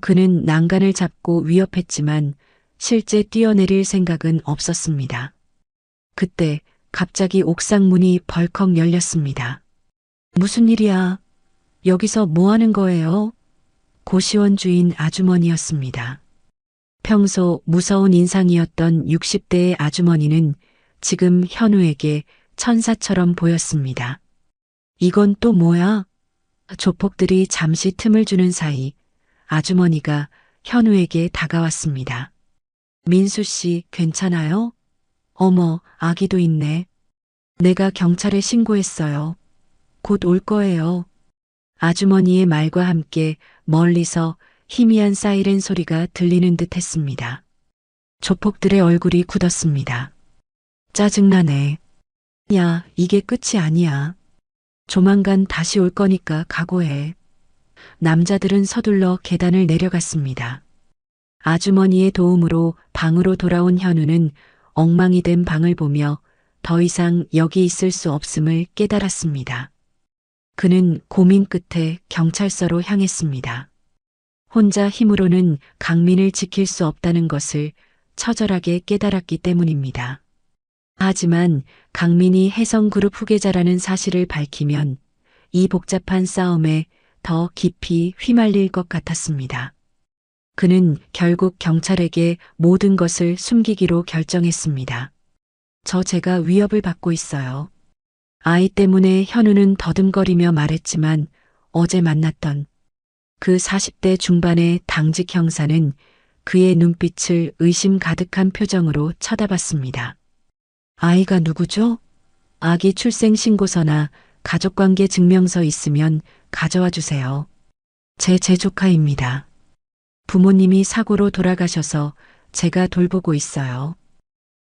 그는 난간을 잡고 위협했지만 실제 뛰어내릴 생각은 없었습니다. 그때 갑자기 옥상 문이 벌컥 열렸습니다. 무슨 일이야? 여기서 뭐 하는 거예요? 고시원 주인 아주머니였습니다. 평소 무서운 인상이었던 60대의 아주머니는 지금 현우에게 천사처럼 보였습니다. 이건 또 뭐야? 조폭들이 잠시 틈을 주는 사이 아주머니가 현우에게 다가왔습니다. 민수 씨, 괜찮아요? 어머, 아기도 있네. 내가 경찰에 신고했어요. 곧 올 거예요. 아주머니의 말과 함께 멀리서 희미한 사이렌 소리가 들리는 듯 했습니다. 조폭들의 얼굴이 굳었습니다. 짜증나네. 야, 이게 끝이 아니야. 조만간 다시 올 거니까 각오해. 남자들은 서둘러 계단을 내려갔습니다. 아주머니의 도움으로 방으로 돌아온 현우는 엉망이 된 방을 보며 더 이상 여기 있을 수 없음을 깨달았습니다. 그는 고민 끝에 경찰서로 향했습니다. 혼자 힘으로는 강민을 지킬 수 없다는 것을 처절하게 깨달았기 때문입니다. 하지만 강민이 혜성그룹 후계자라는 사실을 밝히면 이 복잡한 싸움에 더 깊이 휘말릴 것 같았습니다. 그는 결국 경찰에게 모든 것을 숨기기로 결정했습니다. 제가 위협을 받고 있어요. 아이 때문에 현우는 더듬거리며 말했지만 어제 만났던 그 40대 중반의 당직 형사는 그의 눈빛을 의심 가득한 표정으로 쳐다봤습니다. 아이가 누구죠? 아기 출생 신고서나 가족관계 증명서 있으면 가져와 주세요. 제 조카입니다. 부모님이 사고로 돌아가셔서 제가 돌보고 있어요.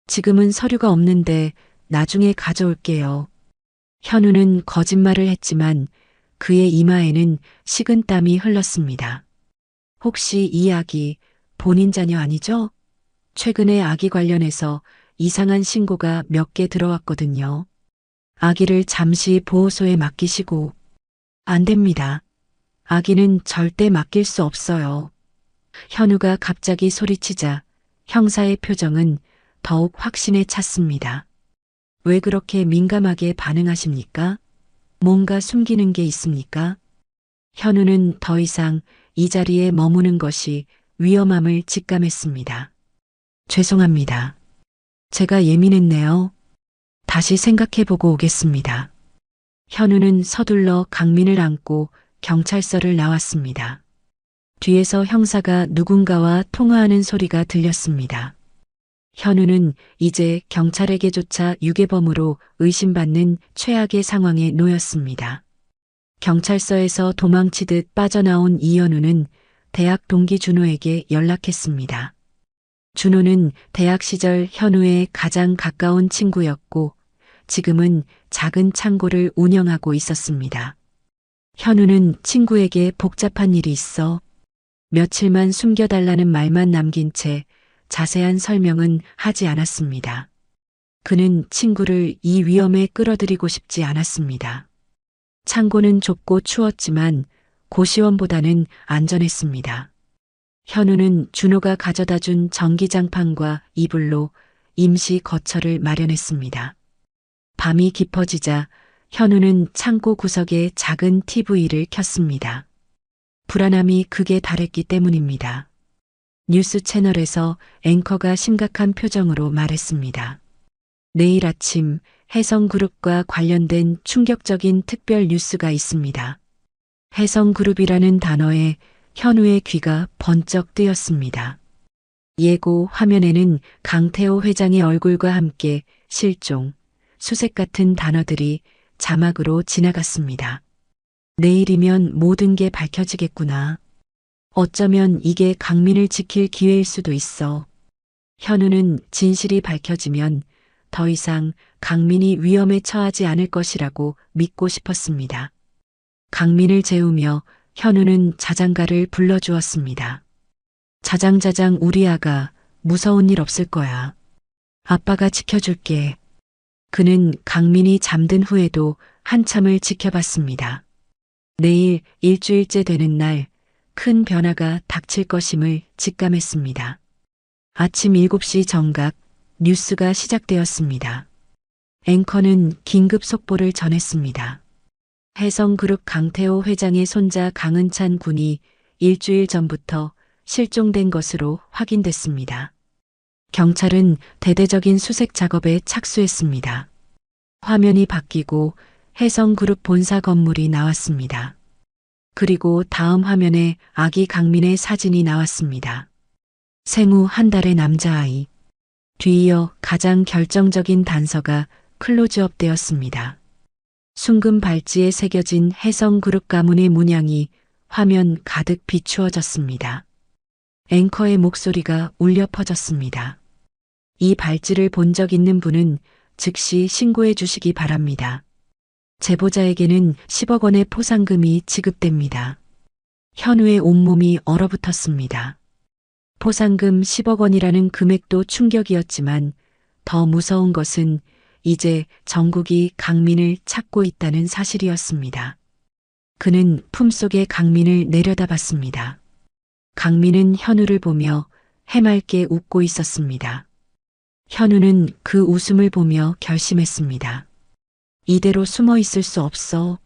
지금은 서류가 없는데 나중에 가져올게요. 현우는 거짓말을 했지만 그의 이마에는 식은땀이 흘렀습니다. 혹시 이 아기 본인 자녀 아니죠? 최근에 아기 관련해서 이상한 신고가 몇 개 들어왔거든요. 아기를 잠시 보호소에 맡기시고. 안 됩니다. 아기는 절대 맡길 수 없어요. 현우가 갑자기 소리치자 형사의 표정은 더욱 확신에 찼습니다. 왜 그렇게 민감하게 반응하십니까? 뭔가 숨기는 게 있습니까? 현우는 더 이상 이 자리에 머무는 것이 위험함을 직감했습니다. 죄송합니다. 제가 예민했네요. 다시 생각해보고 오겠습니다. 현우는 서둘러 강민을 안고 경찰서를 나왔습니다. 뒤에서 형사가 누군가와 통화하는 소리가 들렸습니다. 현우는 이제 경찰에게조차 유괴범으로 의심받는 최악의 상황에 놓였습니다. 경찰서에서 도망치듯 빠져나온 이현우는 대학 동기 준호에게 연락했습니다. 준호는 대학 시절 현우의 가장 가까운 친구였고 지금은 작은 창고를 운영하고 있었습니다. 현우는 친구에게 복잡한 일이 있어 며칠만 숨겨달라는 말만 남긴 채 자세한 설명은 하지 않았습니다. 그는 친구를 이 위험에 끌어들이고 싶지 않았습니다. 창고는 좁고 추웠지만 고시원보다는 안전했습니다. 현우는 준호가 가져다 준 전기장판과 이불로 임시 거처를 마련했습니다. 밤이 깊어지자 현우는 창고 구석에 작은 TV를 켰습니다. 불안함이 극에 달했기 때문입니다. 뉴스 채널에서 앵커가 심각한 표정으로 말했습니다. 내일 아침 혜성그룹과 관련된 충격적인 특별 뉴스가 있습니다. 혜성그룹이라는 단어에 현우의 귀가 번쩍 뜨였습니다. 예고 화면에는 강태호 회장의 얼굴과 함께 실종, 수색 같은 단어들이 자막으로 지나갔습니다. 내일이면 모든 게 밝혀지겠구나. 어쩌면 이게 강민을 지킬 기회일 수도 있어. 현우는 진실이 밝혀지면 더 이상 강민이 위험에 처하지 않을 것이라고 믿고 싶었습니다. 강민을 재우며 현우는 자장가를 불러주었습니다. 자장자장 우리 아가 무서운 일 없을 거야. 아빠가 지켜줄게. 그는 강민이 잠든 후에도 한참을 지켜봤습니다. 내일 일주일째 되는 날 큰 변화가 닥칠 것임을 직감했습니다. 아침 7시 정각 뉴스가 시작되었습니다. 앵커는 긴급 속보를 전했습니다. 혜성그룹 강태호 회장의 손자 강은찬 군이 일주일 전부터 실종된 것으로 확인됐습니다. 경찰은 대대적인 수색 작업에 착수했습니다. 화면이 바뀌고 혜성그룹 본사 건물이 나왔습니다. 그리고 다음 화면에 아기 강민의 사진이 나왔습니다. 생후 한 달의 남자아이. 뒤이어 가장 결정적인 단서가 클로즈업 되었습니다. 순금 발찌에 새겨진 혜성그룹 가문의 문양이 화면 가득 비추어졌습니다. 앵커의 목소리가 울려 퍼졌습니다. 이 발찌를 본 적 있는 분은 즉시 신고해 주시기 바랍니다. 제보자에게는 10억 원의 포상금이 지급됩니다. 현우의 온몸이 얼어붙었습니다. 포상금 10억 원이라는 금액도 충격이었지만 더 무서운 것은 이제 전국이 강민을 찾고 있다는 사실이었습니다. 그는 품속에 강민을 내려다봤습니다. 강민은 현우를 보며 해맑게 웃고 있었습니다. 현우는 그 웃음을 보며 결심했습니다. 이대로 숨어 있을 수 없어.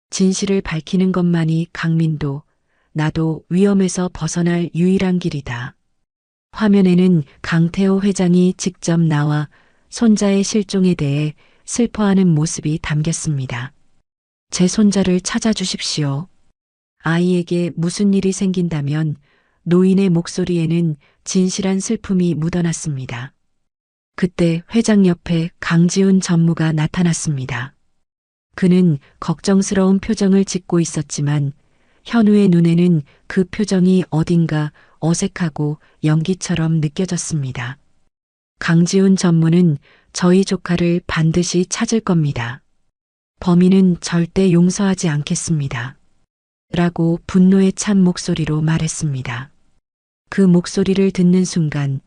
진실을 밝히는 것만이 강민도 나도 위험에서 벗어날 유일한 길이다. 화면에는 강태호 회장이 직접 나와 손자의 실종에 대해 슬퍼하는 모습이 담겼습니다. 제 손자를 찾아주십시오. 아이에게 무슨 일이 생긴다면 노인의 목소리에는 진실한 슬픔이 묻어났습니다. 그때 회장 옆에 강지훈 전무가 나타났습니다. 그는 걱정스러운 표정을 짓고 있었지만 현우의 눈에는 그 표정이 어딘가 어색하고 연기처럼 느껴졌습니다. 강지훈 전무는 저희 조카를 반드시 찾을 겁니다. 범인은 절대 용서하지 않겠습니다. 라고 분노에 찬 목소리로 말했습니다. 그 목소리를 듣는 순간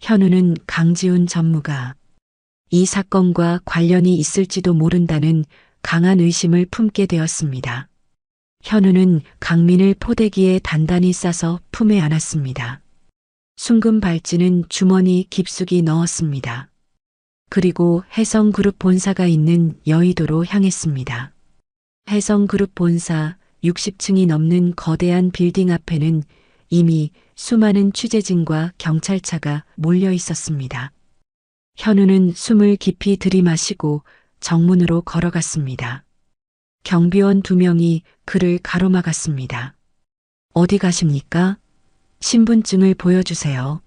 현우는 강지훈 전무가 이 사건과 관련이 있을지도 모른다는 강한 의심을 품게 되었습니다. 현우는 강민을 포대기에 단단히 싸서 품에 안았습니다. 순금 발찌는 주머니 깊숙이 넣었습니다. 그리고 혜성그룹 본사가 있는 여의도로 향했습니다. 혜성그룹 본사 60층이 넘는 거대한 빌딩 앞에는 이미 수많은 취재진과 경찰차가 몰려 있었습니다. 현우는 숨을 깊이 들이마시고 정문으로 걸어갔습니다. 경비원 2명이 그를 가로막았습니다. 어디 가십니까? 신분증을 보여주세요.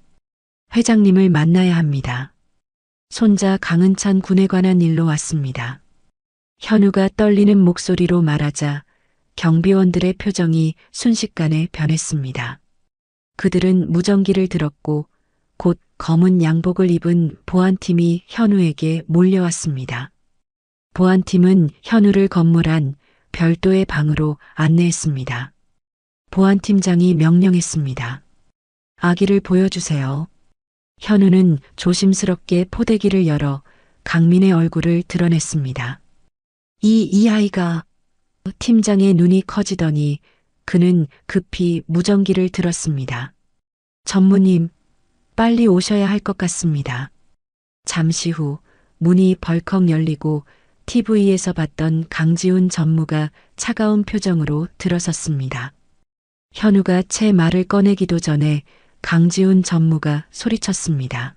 회장님을 만나야 합니다. 손자 강은찬 군에 관한 일로 왔습니다. 현우가 떨리는 목소리로 말하자 경비원들의 표정이 순식간에 변했습니다. 그들은 무전기를 들었고 곧 검은 양복을 입은 보안팀이 현우에게 몰려왔습니다. 보안팀은 현우를 건물 안 별도의 방으로 안내했습니다. 보안팀장이 명령했습니다. 아기를 보여주세요. 현우는 조심스럽게 포대기를 열어 강민의 얼굴을 드러냈습니다. 이 아이가... 팀장의 눈이 커지더니 그는 급히 무전기를 들었습니다. 전무님, 빨리 오셔야 할 것 같습니다. 잠시 후 문이 벌컥 열리고 TV에서 봤던 강지훈 전무가 차가운 표정으로 들어섰습니다. 현우가 채 말을 꺼내기도 전에 강지훈 전무가 소리쳤습니다.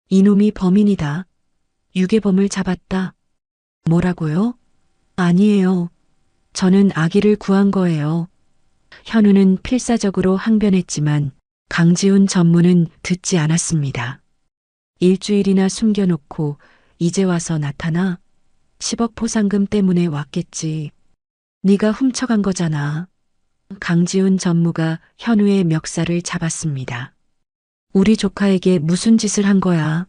이놈이 범인이다. 유괴범을 잡았다. 뭐라고요? 아니에요. 저는 아기를 구한 거예요. 현우는 필사적으로 항변했지만 강지훈 전무는 듣지 않았습니다. 일주일이나 숨겨놓고 이제 와서 나타나? 10억 포상금 때문에 왔겠지. 네가 훔쳐간 거잖아. 강지훈 전무가 현우의 멱살을 잡았습니다. 우리 조카에게 무슨 짓을 한 거야?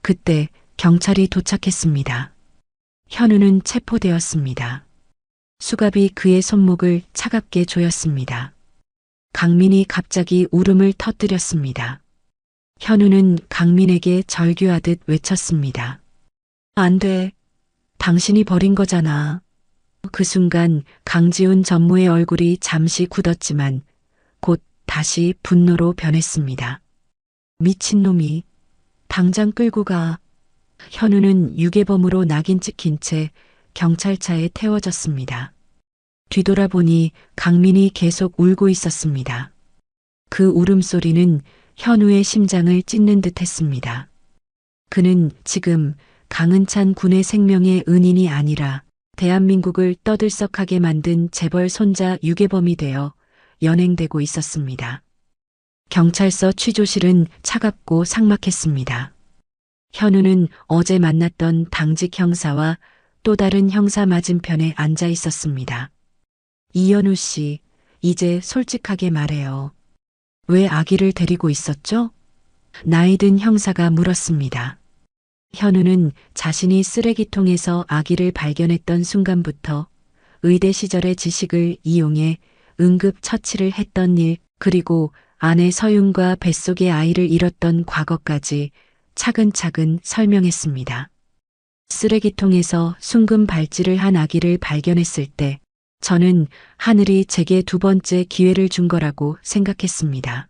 그때 경찰이 도착했습니다. 현우는 체포되었습니다. 수갑이 그의 손목을 차갑게 조였습니다. 강민이 갑자기 울음을 터뜨렸습니다. 현우는 강민에게 절규하듯 외쳤습니다. 안 돼. 당신이 버린 거잖아. 그 순간 강지훈 전무의 얼굴이 잠시 굳었지만 곧 다시 분노로 변했습니다. 미친놈이. 당장 끌고 가. 현우는 유괴범으로 낙인 찍힌 채 경찰차에 태워졌습니다. 뒤돌아보니 강민이 계속 울고 있었습니다. 그 울음소리는 현우의 심장을 찢는 듯 했습니다. 그는 지금 강은찬 군의 생명의 은인이 아니라 대한민국을 떠들썩하게 만든 재벌 손자 유괴범이 되어 연행되고 있었습니다. 경찰서 취조실은 차갑고 삭막했습니다. 현우는 어제 만났던 당직 형사와 또 다른 형사 맞은편에 앉아 있었습니다. 이현우 씨, 이제 솔직하게 말해요. 왜 아기를 데리고 있었죠? 나이 든 형사가 물었습니다. 현우는 자신이 쓰레기통에서 아기를 발견했던 순간부터 의대 시절의 지식을 이용해 응급 처치를 했던 일, 그리고 아내 서윤과 뱃속의 아이를 잃었던 과거까지 차근차근 설명했습니다. 쓰레기통에서 순금 발찌를 한 아기를 발견했을 때 저는 하늘이 제게 2번째 기회를 준 거라고 생각했습니다.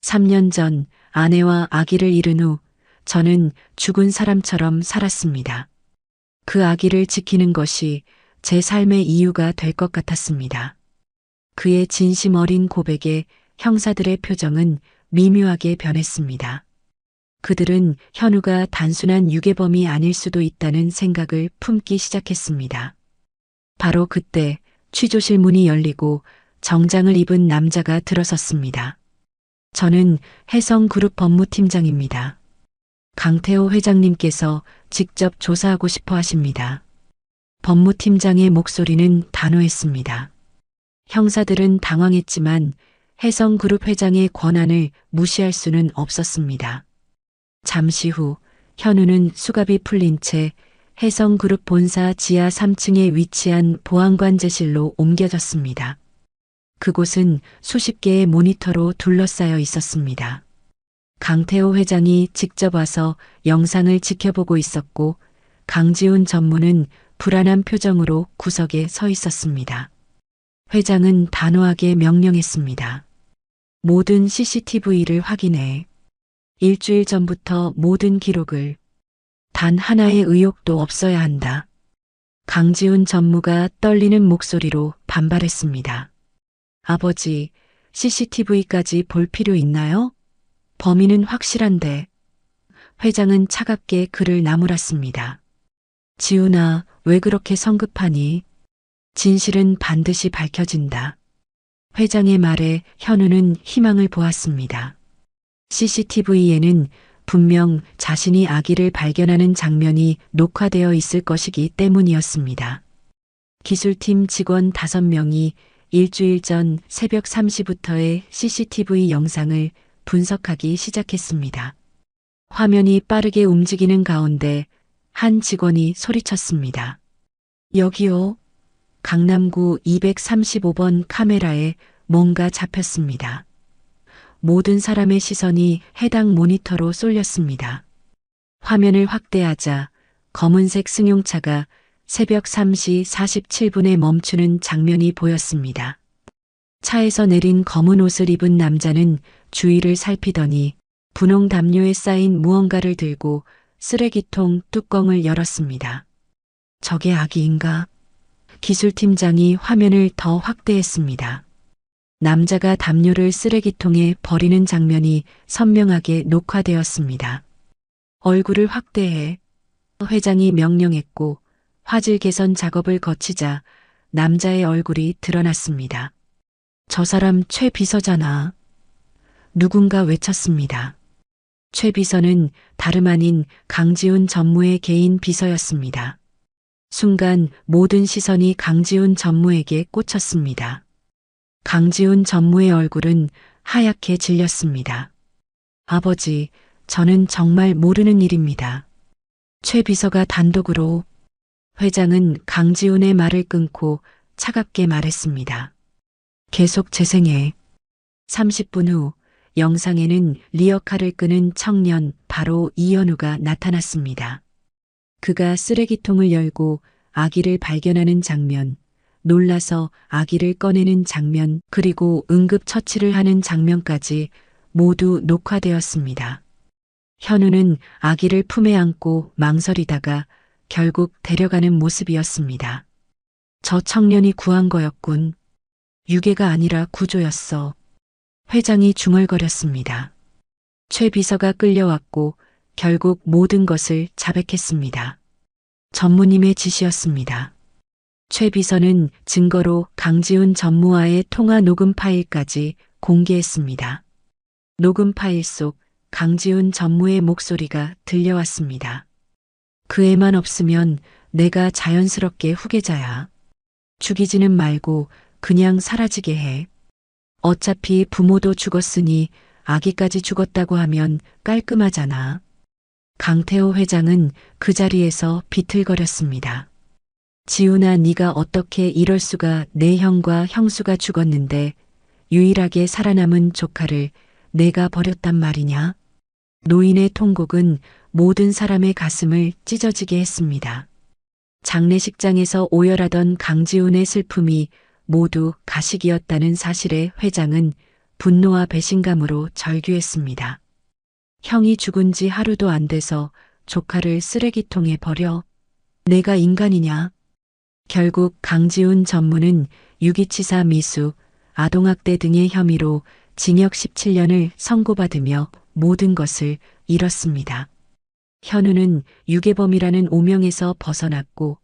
3년 전 아내와 아기를 잃은 후 저는 죽은 사람처럼 살았습니다. 그 아기를 지키는 것이 제 삶의 이유가 될 것 같았습니다. 그의 진심 어린 고백에 형사들의 표정은 미묘하게 변했습니다. 그들은 현우가 단순한 유괴범이 아닐 수도 있다는 생각을 품기 시작했습니다. 바로 그때 취조실 문이 열리고 정장을 입은 남자가 들어섰습니다. 저는 혜성그룹 법무팀장입니다. 강태호 회장님께서 직접 조사하고 싶어 하십니다. 법무팀장의 목소리는 단호했습니다. 형사들은 당황했지만 혜성그룹 회장의 권한을 무시할 수는 없었습니다. 잠시 후 현우는 수갑이 풀린 채 혜성그룹 본사 지하 3층에 위치한 보안관제실로 옮겨졌습니다. 그곳은 수십 개의 모니터로 둘러싸여 있었습니다. 강태호 회장이 직접 와서 영상을 지켜보고 있었고 강지훈 전무는 불안한 표정으로 구석에 서 있었습니다. 회장은 단호하게 명령했습니다. 모든 CCTV를 확인해. 일주일 전부터 모든 기록을. 단 하나의 의혹도 없어야 한다. 강지훈 전무가 떨리는 목소리로 반발했습니다. 아버지, CCTV까지 볼 필요 있나요? 범인은 확실한데. 회장은 차갑게 그를 나무랐습니다. 지훈아, 왜 그렇게 성급하니? 진실은 반드시 밝혀진다. 회장의 말에 현우는 희망을 보았습니다. CCTV에는 분명 자신이 아기를 발견하는 장면이 녹화되어 있을 것이기 때문이었습니다. 기술팀 직원 5명이 일주일 전 새벽 3시부터의 CCTV 영상을 분석하기 시작했습니다. 화면이 빠르게 움직이는 가운데 한 직원이 소리쳤습니다. 여기요. 강남구 235번 카메라에 뭔가 잡혔습니다. 모든 사람의 시선이 해당 모니터로 쏠렸습니다. 화면을 확대하자 검은색 승용차가 새벽 3시 47분에 멈추는 장면이 보였습니다. 차에서 내린 검은 옷을 입은 남자는 주위를 살피더니 분홍 담요에 쌓인 무언가를 들고 쓰레기통 뚜껑을 열었습니다. 저게 아기인가? 기술팀장이 화면을 더 확대했습니다. 남자가 담요를 쓰레기통에 버리는 장면이 선명하게 녹화되었습니다. 얼굴을 확대해. 회장이 명령했고 화질 개선 작업을 거치자 남자의 얼굴이 드러났습니다. 저 사람 최 비서잖아. 누군가 외쳤습니다. 최 비서는 다름 아닌 강지훈 전무의 개인 비서였습니다. 순간 모든 시선이 강지훈 전무에게 꽂혔습니다. 강지훈 전무의 얼굴은 하얗게 질렸습니다. 아버지, 저는 정말 모르는 일입니다. 최 비서가 단독으로. 회장은 강지훈의 말을 끊고 차갑게 말했습니다. 계속 재생해. 30분 후 영상에는 리어카를 끄는 청년 바로 이현우가 나타났습니다. 그가 쓰레기통을 열고 아기를 발견하는 장면, 놀라서 아기를 꺼내는 장면, 그리고 응급처치를 하는 장면까지 모두 녹화되었습니다. 현우는 아기를 품에 안고 망설이다가 결국 데려가는 모습이었습니다. 저 청년이 구한 거였군. 유괴가 아니라 구조였어. 회장이 중얼거렸습니다. 최 비서가 끌려왔고 결국 모든 것을 자백했습니다. 전무님의 지시였습니다. 최 비서는 증거로 강지훈 전무와의 통화 녹음 파일까지 공개했습니다. 녹음 파일 속 강지훈 전무의 목소리가 들려왔습니다. 그 애만 없으면 내가 자연스럽게 후계자야. 죽이지는 말고 그냥 사라지게 해. 어차피 부모도 죽었으니 아기까지 죽었다고 하면 깔끔하잖아. 강태호 회장은 그 자리에서 비틀거렸습니다. 지훈아, 네가 어떻게 이럴 수가. 내 형과 형수가 죽었는데 유일하게 살아남은 조카를 내가 버렸단 말이냐. 노인의 통곡은 모든 사람의 가슴을 찢어지게 했습니다. 장례식장에서 오열하던 강지훈의 슬픔이 모두 가식이었다는 사실에 회장은 분노와 배신감으로 절규했습니다. 형이 죽은 지 하루도 안 돼서 조카를 쓰레기통에 버려? 내가 인간이냐? 결국 강지훈 전무는 유기치사 미수, 아동학대 등의 혐의로 징역 17년을 선고받으며 모든 것을 잃었습니다. 현우는 유괴범이라는 오명에서 벗어났고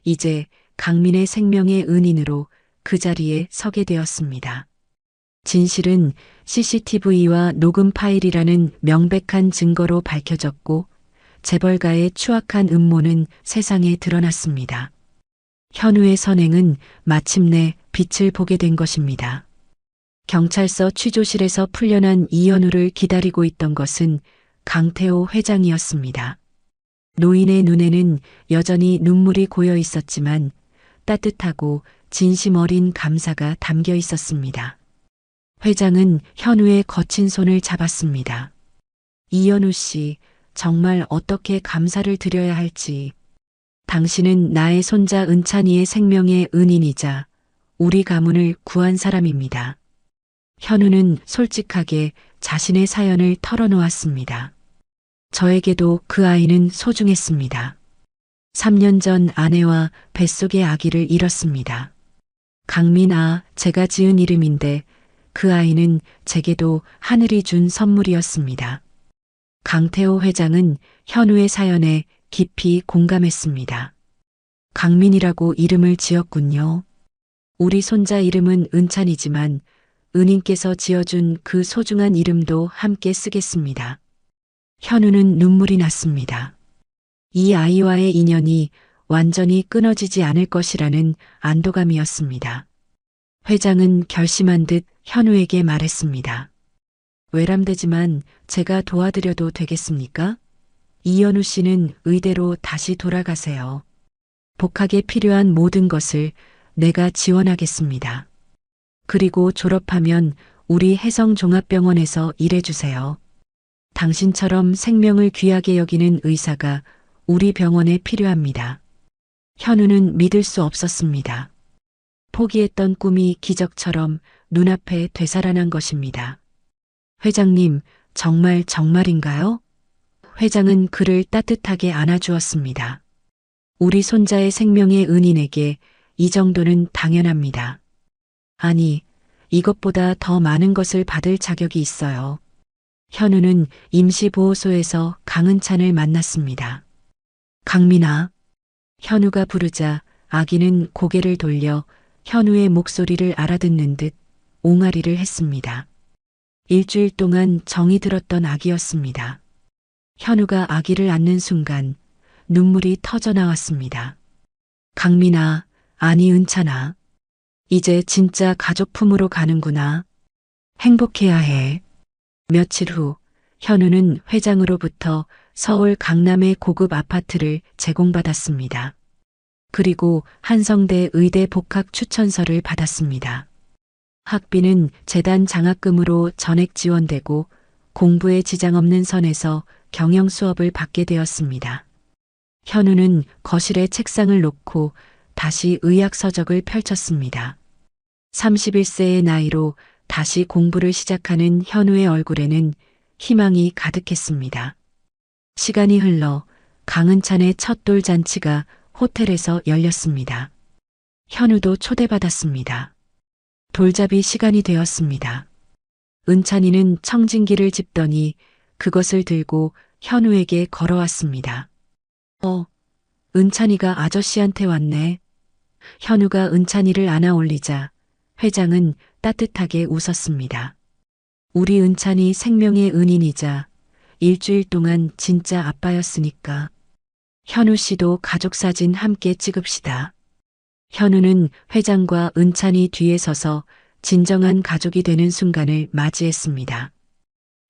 이제 강민의 생명의 은인으로 그 자리에 서게 되었습니다. 진실은 CCTV와 녹음 파일이라는 명백한 증거로 밝혀졌고 재벌가의 추악한 음모는 세상에 드러났습니다. 현우의 선행은 마침내 빛을 보게 된 것입니다. 경찰서 취조실에서 풀려난 이현우를 기다리고 있던 것은 강태호 회장이었습니다. 노인의 눈에는 여전히 눈물이 고여 있었지만 따뜻하고 진심 어린 감사가 담겨 있었습니다. 회장은 현우의 거친 손을 잡았습니다. 이현우 씨, 정말 어떻게 감사를 드려야 할지. 당신은 나의 손자 은찬이의 생명의 은인이자 우리 가문을 구한 사람입니다. 현우는 솔직하게 자신의 사연을 털어놓았습니다. 저에게도 그 아이는 소중했습니다. 3년 전 아내와 뱃속의 아기를 잃었습니다. 강민아, 제가 지은 이름인데 그 아이는 제게도 하늘이 준 선물이었습니다. 강태호 회장은 현우의 사연에 깊이 공감했습니다. 강민이라고 이름을 지었군요. 우리 손자 이름은 은찬이지만 은인께서 지어준 그 소중한 이름도 함께 쓰겠습니다. 현우는 눈물이 났습니다. 이 아이와의 인연이 완전히 끊어지지 않을 것이라는 안도감이었습니다. 회장은 결심한 듯 현우에게 말했습니다. 외람되지만 제가 도와드려도 되겠습니까? 이현우 씨는 의대로 다시 돌아가세요. 복학에 필요한 모든 것을 내가 지원하겠습니다. 그리고 졸업하면 우리 혜성종합병원에서 일해주세요. 당신처럼 생명을 귀하게 여기는 의사가 우리 병원에 필요합니다. 현우는 믿을 수 없었습니다. 포기했던 꿈이 기적처럼 눈앞에 되살아난 것입니다. 회장님, 정말인가요? 회장은 그를 따뜻하게 안아주었습니다. 우리 손자의 생명의 은인에게 이 정도는 당연합니다. 아니, 이것보다 더 많은 것을 받을 자격이 있어요. 현우는 임시보호소에서 강은찬을 만났습니다. 강민아. 현우가 부르자 아기는 고개를 돌려 현우의 목소리를 알아듣는 듯 옹알이를 했습니다. 일주일 동안 정이 들었던 아기였습니다. 현우가 아기를 안는 순간 눈물이 터져 나왔습니다. 강민아, 아니 은찬아. 이제 진짜 가족 품으로 가는구나. 행복해야 해. 며칠 후 현우는 회장으로부터 서울 강남의 고급 아파트를 제공받았습니다. 그리고 한성대 의대 복학 추천서를 받았습니다. 학비는 재단 장학금으로 전액 지원되고 공부에 지장 없는 선에서 경영 수업을 받게 되었습니다. 현우는 거실에 책상을 놓고 다시 의학 서적을 펼쳤습니다. 31세의 나이로 다시 공부를 시작하는 현우의 얼굴에는 희망이 가득했습니다. 시간이 흘러 강은찬의 첫 돌잔치가 호텔에서 열렸습니다. 현우도 초대받았습니다. 돌잡이 시간이 되었습니다. 은찬이는 청진기를 짚더니 그것을 들고 현우에게 걸어왔습니다. 은찬이가 아저씨한테 왔네. 현우가 은찬이를 안아 올리자 회장은 따뜻하게 웃었습니다. 우리 은찬이 생명의 은인이자 일주일 동안 진짜 아빠였으니까. 현우 씨도 가족 사진 함께 찍읍시다. 현우는 회장과 은찬이 뒤에 서서 진정한 가족이 되는 순간을 맞이했습니다.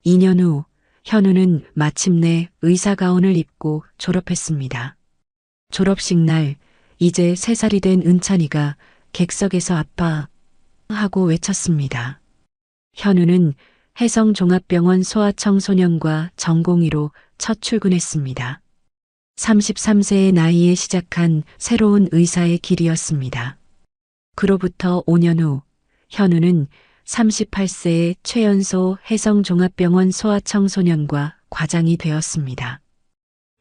2년 후 현우는 마침내 의사 가운을 입고 졸업했습니다. 졸업식 날 이제 3살이 된 은찬이가 객석에서 아빠 하고 외쳤습니다. 현우는 혜성종합병원 소아청소년과 전공의로 첫 출근했습니다. 33세의 나이에 시작한 새로운 의사의 길이었습니다. 그로부터 5년 후 현우는 38세의 최연소 혜성종합병원 소아청소년과 과장이 되었습니다.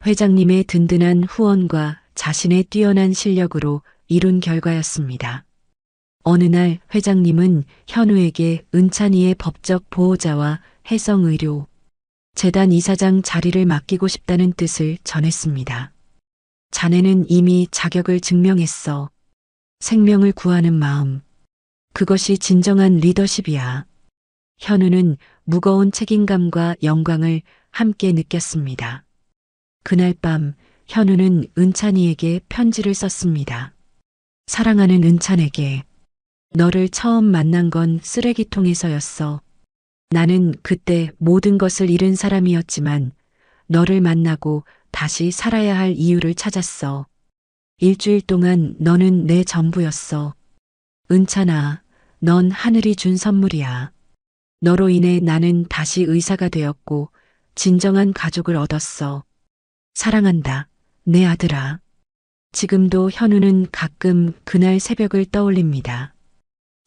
회장님의 든든한 후원과 자신의 뛰어난 실력으로 이룬 결과였습니다. 어느 날 회장님은 현우에게 은찬이의 법적 보호자와 혜성의료 재단 이사장 자리를 맡기고 싶다는 뜻을 전했습니다. 자네는 이미 자격을 증명했어. 생명을 구하는 마음. 그것이 진정한 리더십이야. 현우는 무거운 책임감과 영광을 함께 느꼈습니다. 그날 밤 현우는 은찬이에게 편지를 썼습니다. 사랑하는 은찬에게. 너를 처음 만난 건 쓰레기통에서였어. 나는 그때 모든 것을 잃은 사람이었지만 너를 만나고 다시 살아야 할 이유를 찾았어. 일주일 동안 너는 내 전부였어. 은찬아, 넌 하늘이 준 선물이야. 너로 인해 나는 다시 의사가 되었고 진정한 가족을 얻었어. 사랑한다, 내 아들아. 지금도 현우는 가끔 그날 새벽을 떠올립니다.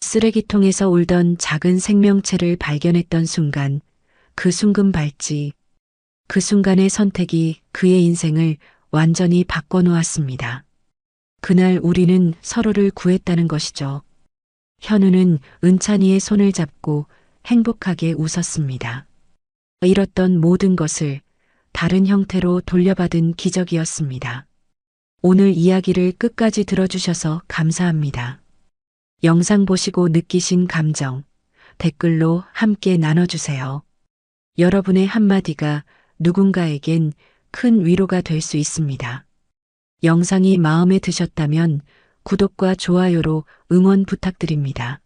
쓰레기통에서 울던 작은 생명체를 발견했던 순간, 그 순금 발찌, 그 순간의 선택이 그의 인생을 완전히 바꿔놓았습니다. 그날 우리는 서로를 구했다는 것이죠. 현우는 은찬이의 손을 잡고 행복하게 웃었습니다. 잃었던 모든 것을 다른 형태로 돌려받은 기적이었습니다. 오늘 이야기를 끝까지 들어주셔서 감사합니다. 영상 보시고 느끼신 감정, 댓글로 함께 나눠주세요. 여러분의 한마디가 누군가에겐 큰 위로가 될 수 있습니다. 영상이 마음에 드셨다면 구독과 좋아요로 응원 부탁드립니다.